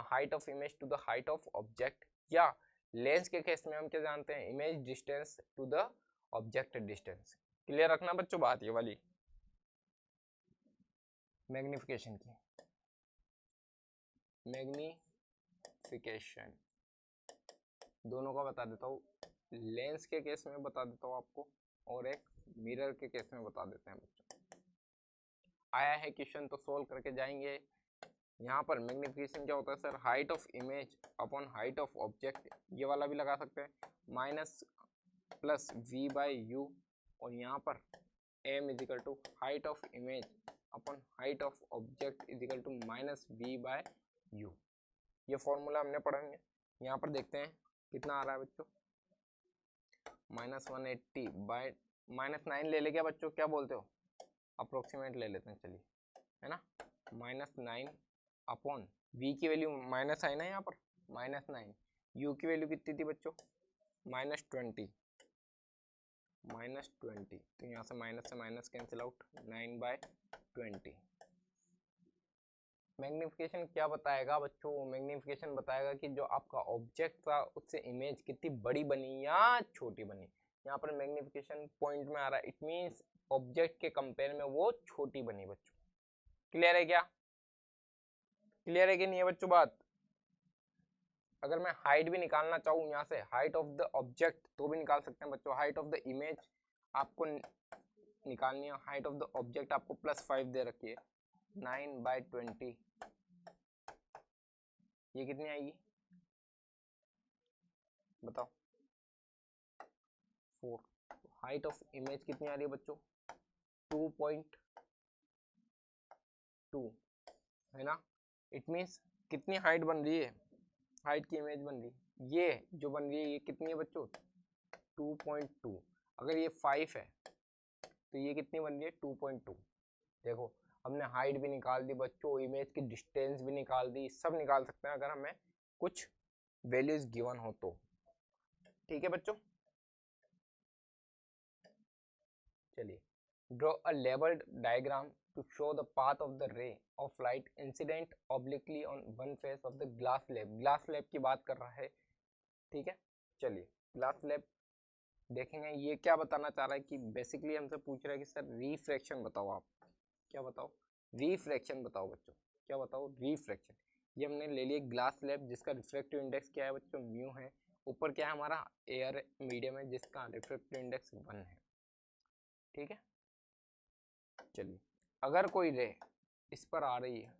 height of image to the height of object, या लेंस के केस में हम क्या जानते हैं? Image distance to the object distance. Clear रखना बच्चों बात ये वाली मैग्निफिकेशन की। मैग्निफिकेशन दोनों का बता देता हूँ, लेंस के केस में बता देता हूँ आपको, और एक मिरर के केस में बता देते हैं बच्चों। आया है क्वेश्चन तो सोल्व करके जाएंगे। यहाँ पर मैग्निफिकेशन क्या होता है sir? Height of image upon height of object, ये वाला भी लगा सकते हैं, -+v/u, और यहाँ पर m is equal to height of image upon height of object is equal to -v/u। ये फॉर्मूला हमने पढ़ेंगे। यहाँ पर देखते हैं कितना आ रहा है बच्चों? -180/-9 ले ले क्या बच्चों? क्या बोलते हो? अप्रोक्सीमेट ले लेते हैं, चलिए, है ना। -9 अपॉन v की वैल्यू माइनस आई ना यहाँ पर, -9, u की वैल्यू कितनी थी बच्चों? -20, तो यहाँ से माइनस कैंसिल आउट, 9/20। मैग्निफिकेशन क्या बताएगा बच्चों? मैग्निफिकेशन बताएगा कि जो आपका ऑब्जेक्ट था उससे इमेज कितनी बड़ी बनी या छोटी बनी। यहाँ पर मैग्निफिकेशन पॉइंट में आ रहा है, इट मीन्स ऑब्जेक्ट के कंपेयर में वो छोटी बनी बच्चों। क्लियर है क्या? क्लियर है कि नहीं है बच्चों बात? अगर मैं हाइट भी निकालना चाहूँ यहाँ से, हाइट ऑफ द ऑब्जेक्ट, तो भी निकाल सकते हैं बच्चों। हाइट ऑफ द इमेज आपको निकालनी है, हाइट ऑफ द ऑब्जेक्ट आपको +5 दे रखी है, 9/20, ये कितनी आएगी बताओ? 4। हाइट ऑफ इमेज कितनी आ रही है बच्चों? 2.2, है ना। इट मीन्स कितनी हाइट बन रही है? हाइट की इमेज बन रही है, ये जो बन रही है ये कितनी है बच्चों? 2.2। अगर ये 5 है तो ये कितनी बन रही है? 2.2। देखो, हमने हाइट भी निकाल दी बच्चों, इमेज की डिस्टेंस भी निकाल दी, सब निकाल सकते हैं अगर हमें कुछ वैल्यूज गिवन हो तो, ठीक है बच्चों। चलिए, draw a labelled diagram to show the path of the ray of light incident obliquely on one face of the glass slab। Glass slab की बात कर रहा है, ठीक है। चलिए, ग्लास स्लैब देखेंगे। ये क्या बताना चाह रहा है कि बेसिकली हमसे पूछ रहा है कि सर रिफ्रैक्शन बताओ। आप क्या बताओ? रिफ्रैक्शन बताओ बच्चों। क्या बताओ? रिफ्रैक्शन। ये हमने ले लिया ग्लास स्लैब जिसका रिफ्रैक्टिव इंडेक्स क्या है बच्चों? म्यू है। ऊपर क्या है हमारा? एयर मीडियम है जिसका रिफ्रैक्टिव इंडेक्स 1 है, ठीक है। चलिए, अगर कोई रे इस पर आ रही है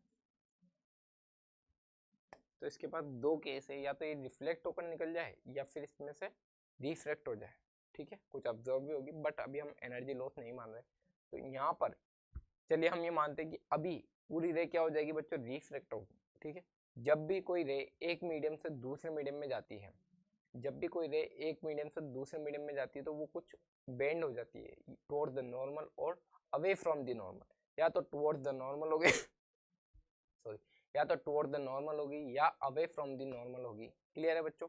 तो इसके पास दो केस है, या तो ये रिफ्लेक्ट होकर निकल जाए या फिर इसमें से रिफ्रैक्ट हो जाए, ठीक है। कुछ ऑब्जर्व भी होगी, बट अभी हम एनर्जी लॉस नहीं मान रहे। तो यहाँ पर चलिए हम ये मानते हैं कि अभी पूरी रे क्या हो जाएगी बच्चों? रिफ्रैक्ट होगी, ठीक है। जब भी कोई रे एक मीडियम से दूसरे मीडियम में जाती है, जब भी कोई रे एक मीडियम से दूसरे मीडियम में जाती है तो वो कुछ बेंड हो जाती है टुवर्ड्स द नॉर्मल और अवे फ्रॉम द नॉर्मल, या तो टुवर्ड्स द नॉर्मल हो गई सॉरी, या तो टुवर्ड द नॉर्मल होगी या अवे फ्रॉम द नॉर्मल होगी। क्लियर है बच्चों?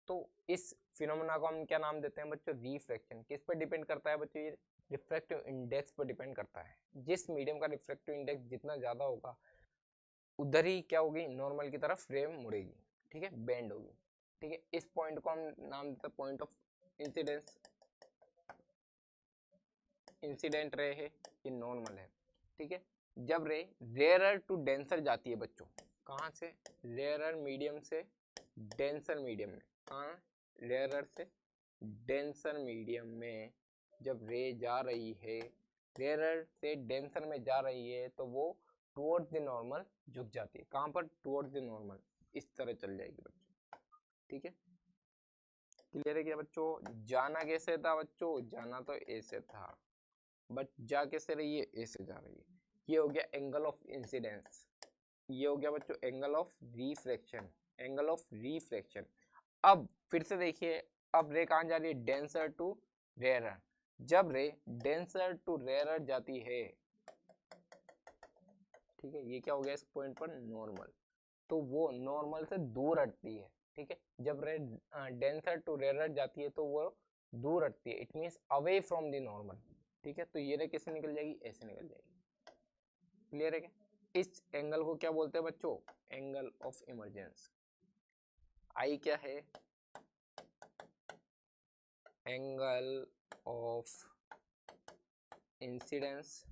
तो इस फिनोमेना को हम क्या नाम देते हैं बच्चों? रिफ्रैक्शन। किस पर डिपेंड करता है बच्चों? ये रिफ्रैक्टिव इंडेक्स पर डिपेंड करता है। जिस मीडियम का रिफ्रैक्टिव इंडेक्स जितना ज्यादा होगा उधर ही क्या होगी? नॉर्मल की तरफ फ्रेम मुड़ेगी, ठीक है, बेंड होगी, ठीक है। इस पॉइंट को हम नाम देते हैं point of incidence. Incident ray है, ये नॉर्मल है, ठीक है। जब रे रेयरर टू डेंसर जाती है बच्चों, कहाँ से? रेयरर मीडियम से डेंसर मीडियम में। कहाँ? रेयरर से डेंसर मीडियम में जब रे जा रही है, रेयरर से डेंसर में जा रही है, तो वो टुवर्ड्स द नॉर्मल झुक जाती है। कहाँ पर? टुवर्ड्स द नॉर्मल, इस तरह चल जाएगी बच्चों, ठीक है। क्लियर है क्या बच्चों? जाना कैसे था बच्चों? जाना तो ऐसे था, बट जा कैसे रही है? ऐसे जा रही है। ये हो गया एंगल ऑफ इंसिडेंस। ये हो गया बच्चों angle of refraction. Angle of refraction. अब फिर से देखिए, अब रे कहाँ जा रही है? Denser to rarer. जब रे डेंसर टू रेयरर जाती है, ठीक है, ये क्या हो गया इस पॉइंट पर? नॉर्मल। तो वो नॉर्मल से दूर हटती है, ठीक है। जब रे डेंसर टू रेयरर जाती है तो वो दूर हटती है, it means away from the normal, ठीक है। तो ये रे कैसे निकल जाएगी? ऐसे निकल जाएगी। क्लियर है क्या? इस एंगल को क्या बोलते हैं बच्चों? Angle of emergence. आई क्या है? Angle of incidence.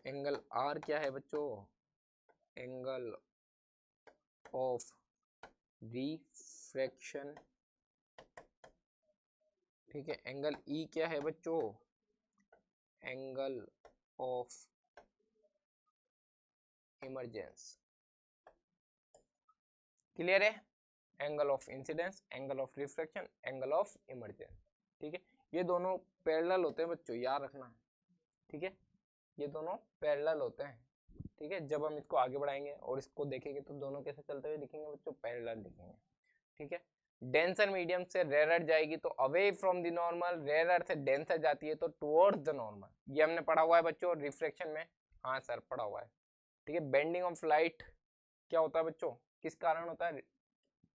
Angle R क्या है बच्चों? एंगल ऑफ रिफ्रैक्शन, ठीक है। एंगल ई क्या है बच्चों? Angle of emergence. क्लियर है? Angle of incidence, angle of refraction, angle of emergence, ठीक है। ये दोनों पैरेलल होते हैं बच्चों, याद रखना, ठीक है। ये दोनों पैरेलल होते हैं, ठीक है। जब हम इसको आगे बढ़ाएंगे और इसको देखेंगे तो दोनों कैसे चलते हुए दिखेंगे बच्चों? पैरेलल दिखेंगे, ठीक है। डेंसर मीडियम से रेयरर जाएगी तो away from the normal, rarer से डेंसर जाती है तो टुवर्ड्स द नॉर्मल। ये हमने पढ़ा हुआ है बच्चों रिफ्रैक्शन में। हाँ सर पढ़ा हुआ है, ठीक है। बेंडिंग ऑफ लाइट क्या होता है बच्चों? किस कारण होता है?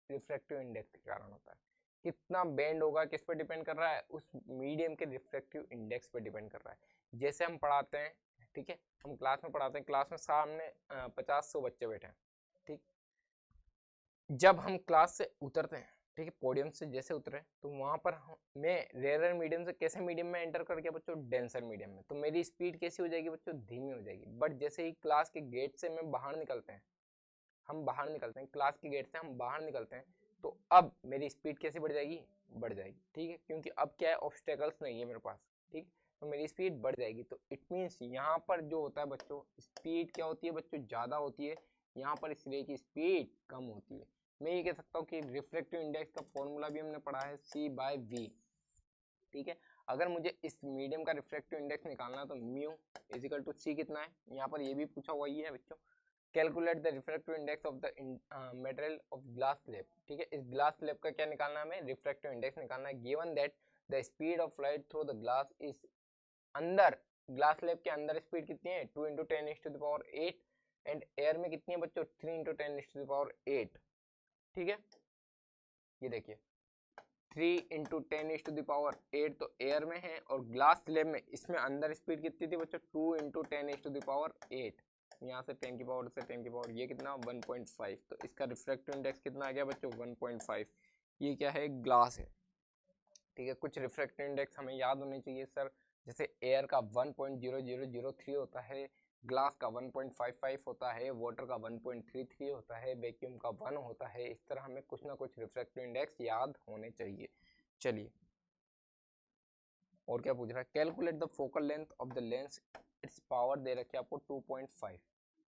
रिफ्रैक्टिव इंडेक्स के कारण होता है। कितना बेंड होगा किस पे डिपेंड कर रहा है? उस मीडियम के रिफ्रैक्टिव इंडेक्स पे डिपेंड कर रहा है। जैसे हम पढ़ाते हैं, ठीक है, हम क्लास में पढ़ाते हैं, क्लास में सामने 50-100 बच्चे बैठे हैं, ठीक। जब हम क्लास से उतरते हैं, ठीक है, पोडियम से जैसे उतरे तो वहां पर मैं रेयरर मीडियम से कैसे मीडियम में एंटर कर गया बच्चों? डेंसर मीडियम में। तो मेरी स्पीड कैसी हो जाएगी बच्चों? धीमी हो जाएगी। बट जैसे ही क्लास के गेट से मैं बाहर निकलते हैं, हम बाहर निकलते हैं क्लास के गेट से, हम बाहर निकलते हैं, तो अब मेरी स्पीड कैसे बढ़ जाएगी? बढ़ जाएगी, ठीक है। क्योंकि अब क्या है? ऑब्स्टेकल्स नहीं है मेरे पास, ठीक। तो मेरी स्पीड बढ़ जाएगी। तो इट मीन्स यहाँ पर जो होता है बच्चों, स्पीड क्या होती है बच्चों? ज़्यादा होती है। यहाँ पर इस रे की स्पीड कम होती है। मैं ये कह सकता हूँ कि रिफ्रैक्टिव इंडेक्स का फॉर्मूला भी हमने पढ़ा है C/V, ठीक है। अगर मुझे इस मीडियम का रिफ्रैक्टिव इंडेक्स निकालना है तो म्यू इजिकल टू C कितना है? यहाँ पर ये भी पूछा हुआ ही है बच्चों। Calculate the refractive index of the material of glass slab, ठीक है। इस ग्लास स्लैब का क्या निकालना है हमें? रिफ्रैक्टिव इंडेक्स निकालना है। Given that the speed of light through the glass is, अंदर ग्लास स्लैब के अंदर स्पीड कितनी है? 2 × 10⁸ एंड एयर में कितनी है बच्चों? 3 × 10⁸, ठीक है। ये देखिए 3 × 10⁸ तो एयर में है, और ग्लास स्लैब में इसमें अंदर स्पीड कितनी थी बच्चों? 2 × 10⁸। यहाँ से 10 की पावर से 10 की पावर, ये कितना? 1.5। तो इसका रिफ्रैक्टिव इंडेक्स कितना आ गया बच्चों? 1.5। ये क्या है? ग्लास है, ठीक है। कुछ रिफ्रैक्टिव इंडेक्स हमें याद होने चाहिए सर, जैसे एयर का 1.0003 होता है, ग्लास का 1.55 होता है, वाटर का 1.33 होता है, वैक्यूम का 1 होता है। इस तरह हमें कुछ ना कुछ रिफ्रैक्टिव इंडेक्स याद होने चाहिए। चलिए और क्या पूछ रहा है? Calculate the focal length of the lens, it's power दे रखी है आपको 2.5।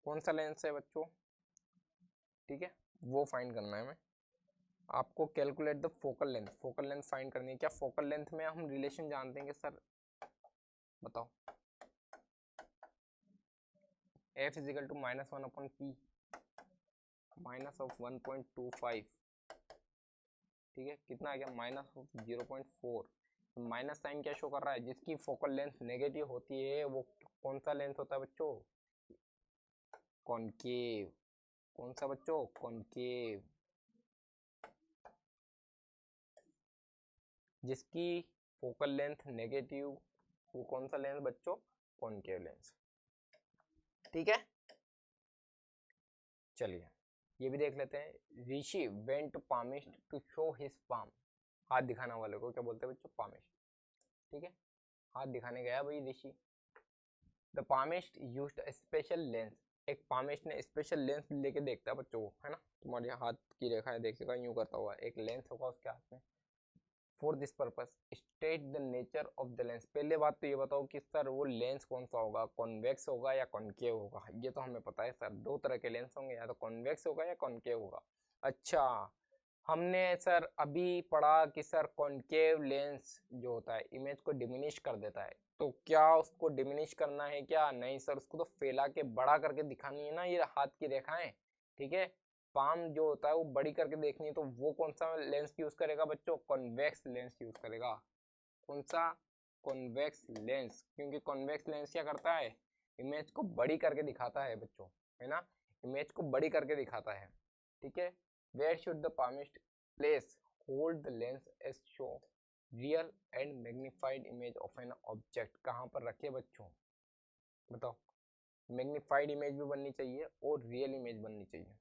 कौन सा लेंस है बच्चों? ठीक है, वो फाइंड करना है हमें। आपको calculate the focal length, focal length find करनी है। क्या फोकल लेंथ में हम रिलेशन जानते हैं सर? बताओ। F इजिकल टू -1/P -1.25, ठीक है। कितना आ गया? -0.4। माइनस साइन क्या शो कर रहा है? जिसकी फोकल लेंथ नेगेटिव होती है वो कौन सा लेंस होता है बच्चों? कॉनकेव। कौन सा बच्चों? कॉनकेव। जिसकी फोकल लेंथ नेगेटिव, वो कौन सा लेंस बच्चों? Concave lens. ठीक है, चलिए ये भी देख लेते हैं। Rishi went to palmist to show his palm. हाथ दिखाने वाले को क्या बोलते हैं बच्चों? पामिस्ट। ठीक है, हाथ दिखाने गया भाई Rishi. The palmist used a special lens. एक पामिस्ट ने स्पेशल लेंस लेके देखता है बच्चों, है ना, तुम्हारे हाथ की रेखाएं देखेगा यूं करता हुआ, एक लेंस होगा उसके हाथ में। For this purpose state the nature of the lens. पहले बात तो ये बताओ कि सर वो लेंस कौन सा होगा, कॉन्वेक्स होगा या कॉनकेव होगा? ये तो हमें पता है सर, दो तरह के लेंस होंगे, या तो कॉन्वेक्स होगा या कॉनकेव होगा। अच्छा, हमने सर अभी पढ़ा कि सर कॉनकेव लेंस जो होता है इमेज को डिमिनिश कर देता है, तो क्या उसको डिमिनिश करना है क्या? नहीं सर, उसको तो फैला के बड़ा करके दिखानी है ना, ये हाथ की रेखाएं। ठीक है, पाम जो होता है वो बड़ी करके देखनी है, तो वो कौन सा लेंस यूज करेगा बच्चों? कॉन्वेक्स लेंस यूज करेगा। कौन सा? Convex lens. क्योंकि कॉन्वेक्स लेंस क्या करता है? इमेज को बड़ी करके दिखाता है बच्चों, है ना, इमेज को बड़ी करके दिखाता है। ठीक है, where should the palmist place hold the lens as show real and magnified image of an object. कहाँ पर रखे बच्चों? बताओ। मैग्निफाइड इमेज भी बननी चाहिए और रियल इमेज बननी चाहिए।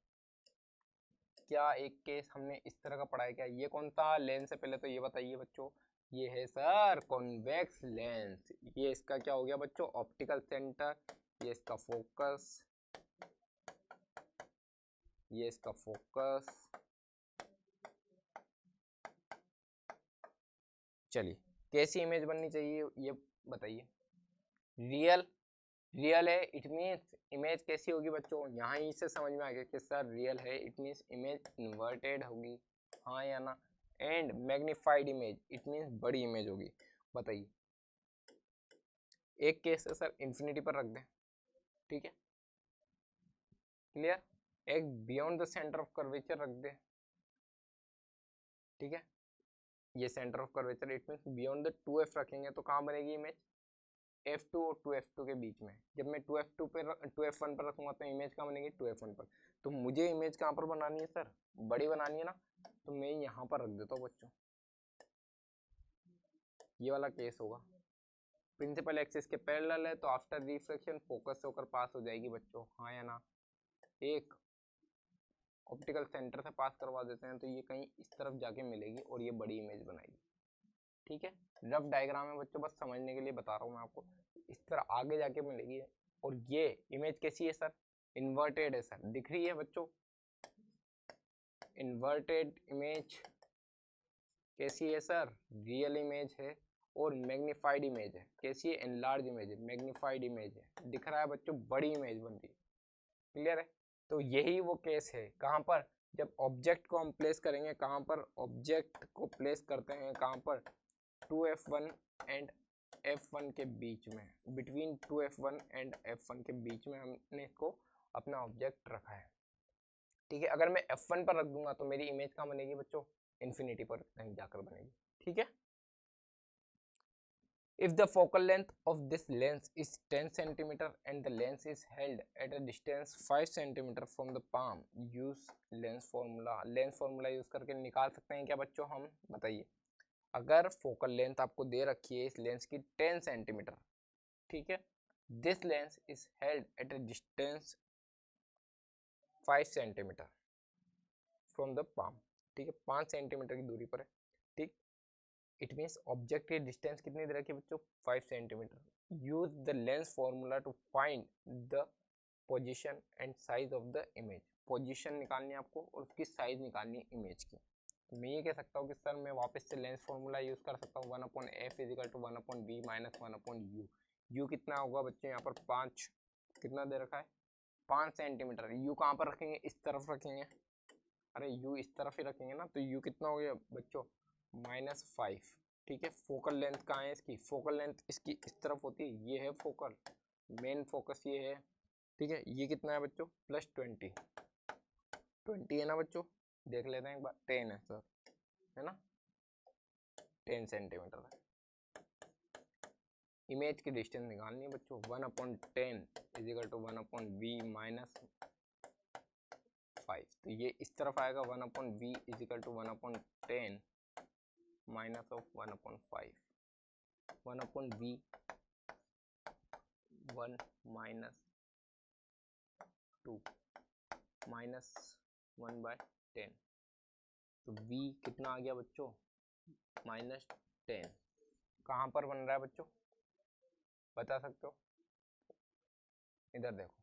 क्या एक केस हमने इस तरह का पढ़ा है क्या? ये कौन सा लेंस है पहले तो ये बताइए बच्चों? ये है सर कॉन्वेक्स लेंस। ये इसका क्या हो गया बच्चों? Optical centre. ये इसका फोकस, ये इसका फोकस। चलिए, कैसी इमेज बननी चाहिए ये बताइए? रियल। रियल है, इट मीन्स इमेज कैसी होगी बच्चों? यहाँ ही से समझ में आ गया कि सर रियल है, इट मीन्स इमेज इन्वर्टेड होगी, हाँ या ना? And magnified image, it means बड़ी इमेज होगी। बताइए, एक केस है सर इन्फिनिटी पर रख दें। ठीक है, क्लियर? एक beyond the centre of curvature रख दे। ठीक है, ये centre of curvature, it means beyond the 2f रखेंगे तो कहाँ बनेगी इमेज? f2 और 2f2 के बीच में। जब मैं 2f2 पे 2f1 पर रखूंगा तो इमेज कहाँ बनेगी? 2f1 पर। तो मुझे इमेज कहाँ पर बनानी है सर? बड़ी बनानी है ना, तो मैं यहाँ पर रख देता हूँ बच्चों। ये वाला केस होगा। प्रिंसिपल एक्सिस के पैरेलल है तो आफ्टर रिफ्लेक्शन फोकस से होकर पास हो जाएगी बच्चों, हाँ या ना? एक ऑप्टिकल सेंटर से पास करवा देते हैं तो ये कहीं इस तरफ जाके मिलेगी और ये बड़ी इमेज बनाएगी। ठीक है, रफ डायग्राम है बच्चों, बस समझने के लिए बता रहा हूँ मैं आपको। इस तरह आगे जाके मिलेगी और ये इमेज कैसी है सर? इन्वर्टेड है सर, दिख रही है बच्चों? इन्वर्टेड इमेज कैसी है सर? रियल इमेज है। और मैग्निफाइड इमेज है, कैसी है? एनलार्ज इमेज है, मैग्निफाइड इमेज है। दिख रहा है बच्चों, बड़ी इमेज बन रही है। क्लियर है? तो यही वो केस है, कहाँ पर? जब ऑब्जेक्ट को हम प्लेस करेंगे, कहाँ पर ऑब्जेक्ट को प्लेस करते हैं? कहाँ पर? 2f1 एंड f1 के बीच में, बिटवीन 2f1 एंड f1 के बीच में हमने इसको अपना ऑब्जेक्ट रखा है। ठीक है, अगर मैं f1 पर रख दूंगा तो मेरी इमेज कहाँ बनेगी बच्चों? इन्फिनिटी पर कहीं जाकर बनेगी। ठीक है, if the focal length of this lens is 10 cm and the lens is held at a distance 5 cm from the palm, use lens formula। lens formula use करके निकाल सकते हैं क्या बच्चों हम? बताइए, अगर फोकल लेंथ आपको दे रखी है इस लेंस की 10 सेंटीमीटर, ठीक है, this lens is held at a distance 5 centimetre from the palm. ठीक है, 5 सेंटीमीटर की दूरी पर है। ठीक, इट मीन्स ऑब्जेक्ट की डिस्टेंस कितनी दे रखी है बच्चों? 5 centimetre. Use the lens formula to find the position and size of the image. Position निकालनी है आपको और उसकी साइज निकालनी है इमेज की। तो मैं ये कह सकता हूँ कि सर मैं वापस से लेंस फॉर्मूला यूज कर सकता हूँ 1/f is equal to 1/v minus 1/u। u कितना होगा बच्चों यहाँ पर? 5। कितना दे रखा है? 5 सेंटीमीटर। u कहाँ पर रखेंगे? इस तरफ रखेंगे। अरे u इस तरफ ही रखेंगे ना, तो u कितना हो गया बच्चों? -5। ठीक है, फोकल लेंथ कहाँ है इसकी? फोकल लेंथ इसकी इस तरफ होती है, ये है फोकल, मेन फोकस ये है। ठीक है, ये कितना है बच्चों? +20। 20 है ना बच्चों? देख लेते हैं एक बार। 10 है सर, है ना? 10 सेंटीमीटर है। इमेज की डिस्टेंस निकालनी है बच्चों। 1/10 इजिकल टू 1/v माइनस 5। तो ये इस तरफ आएगा 1/v is equal to 1/10 minus of 1/5, 1/v 1 minus 2 minus 1/10। तो v कितना आ गया बच्चों, -10। कहाँ पर बन रहा है बच्चों, बता सकते हो? इधर देखो,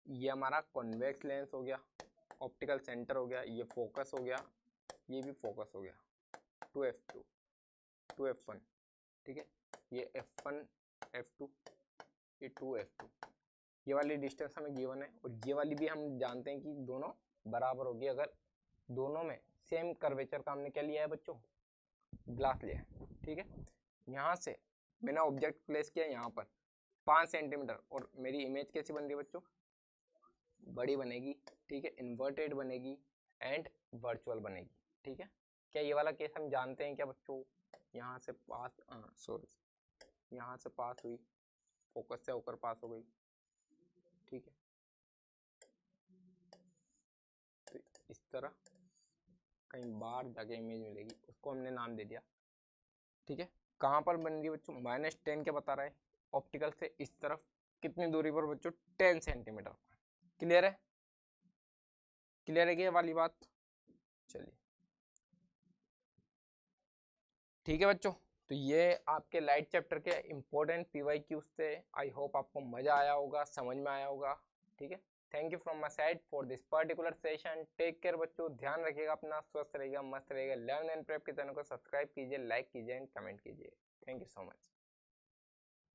ये हमारा कॉन्वेक्स लेंस हो गया, ऑप्टिकल सेंटर हो गया, ये फोकस हो गया, ये भी फोकस हो गया, 2f2 2f1, ठीक है। ये f1 f2, ये 2f2, ये वाली डिस्टेंस हमें गिवन है, और ये वाली भी हम जानते हैं कि दोनों बराबर होगी अगर दोनों में सेम कर्वेचर का हमने क्या लिया है बच्चों, ग्लास लिया है, ठीक है। यहाँ से मैंने ऑब्जेक्ट प्लेस किया यहाँ पर 5 सेंटीमीटर, और मेरी इमेज कैसी बन रही है बच्चों, बड़ी बनेगी, ठीक है, इन्वर्टेड बनेगी एंड वर्चुअल बनेगी, ठीक है। क्या ये वाला केस हम जानते हैं क्या बच्चों, यहाँ से पास, सॉरी, यहाँ से पास हुई, फोकस से होकर पास हो गई, ठीक है। तो इस तरह कहीं बाहर जाके इमेज मिलेगी, उसको हमने नाम दे दिया, ठीक है। कहाँ पर बन रही है बच्चों, -10 क्या बता रहा है, ऑप्टिकल से इस तरफ कितनी दूरी पर बच्चों, 10 सेंटीमीटर। क्लियर है, क्लियर है ये वाली बात, चलिए ठीक है बच्चों। तो ये आपके लाइट चैप्टर के इम्पोर्टेंट PYQs थे। आई होप आपको मजा आया होगा, समझ में आया होगा, ठीक है। Thank you from my side for this particular session. Take care बच्चों, ध्यान रखिएगा अपना, स्वस्थ रहिएगा, मस्त रहिएगा। लर्न एंड प्रेप के चैनल को सब्सक्राइब कीजिए, लाइक कीजिए एंड कमेंट कीजिए। Thank you so much.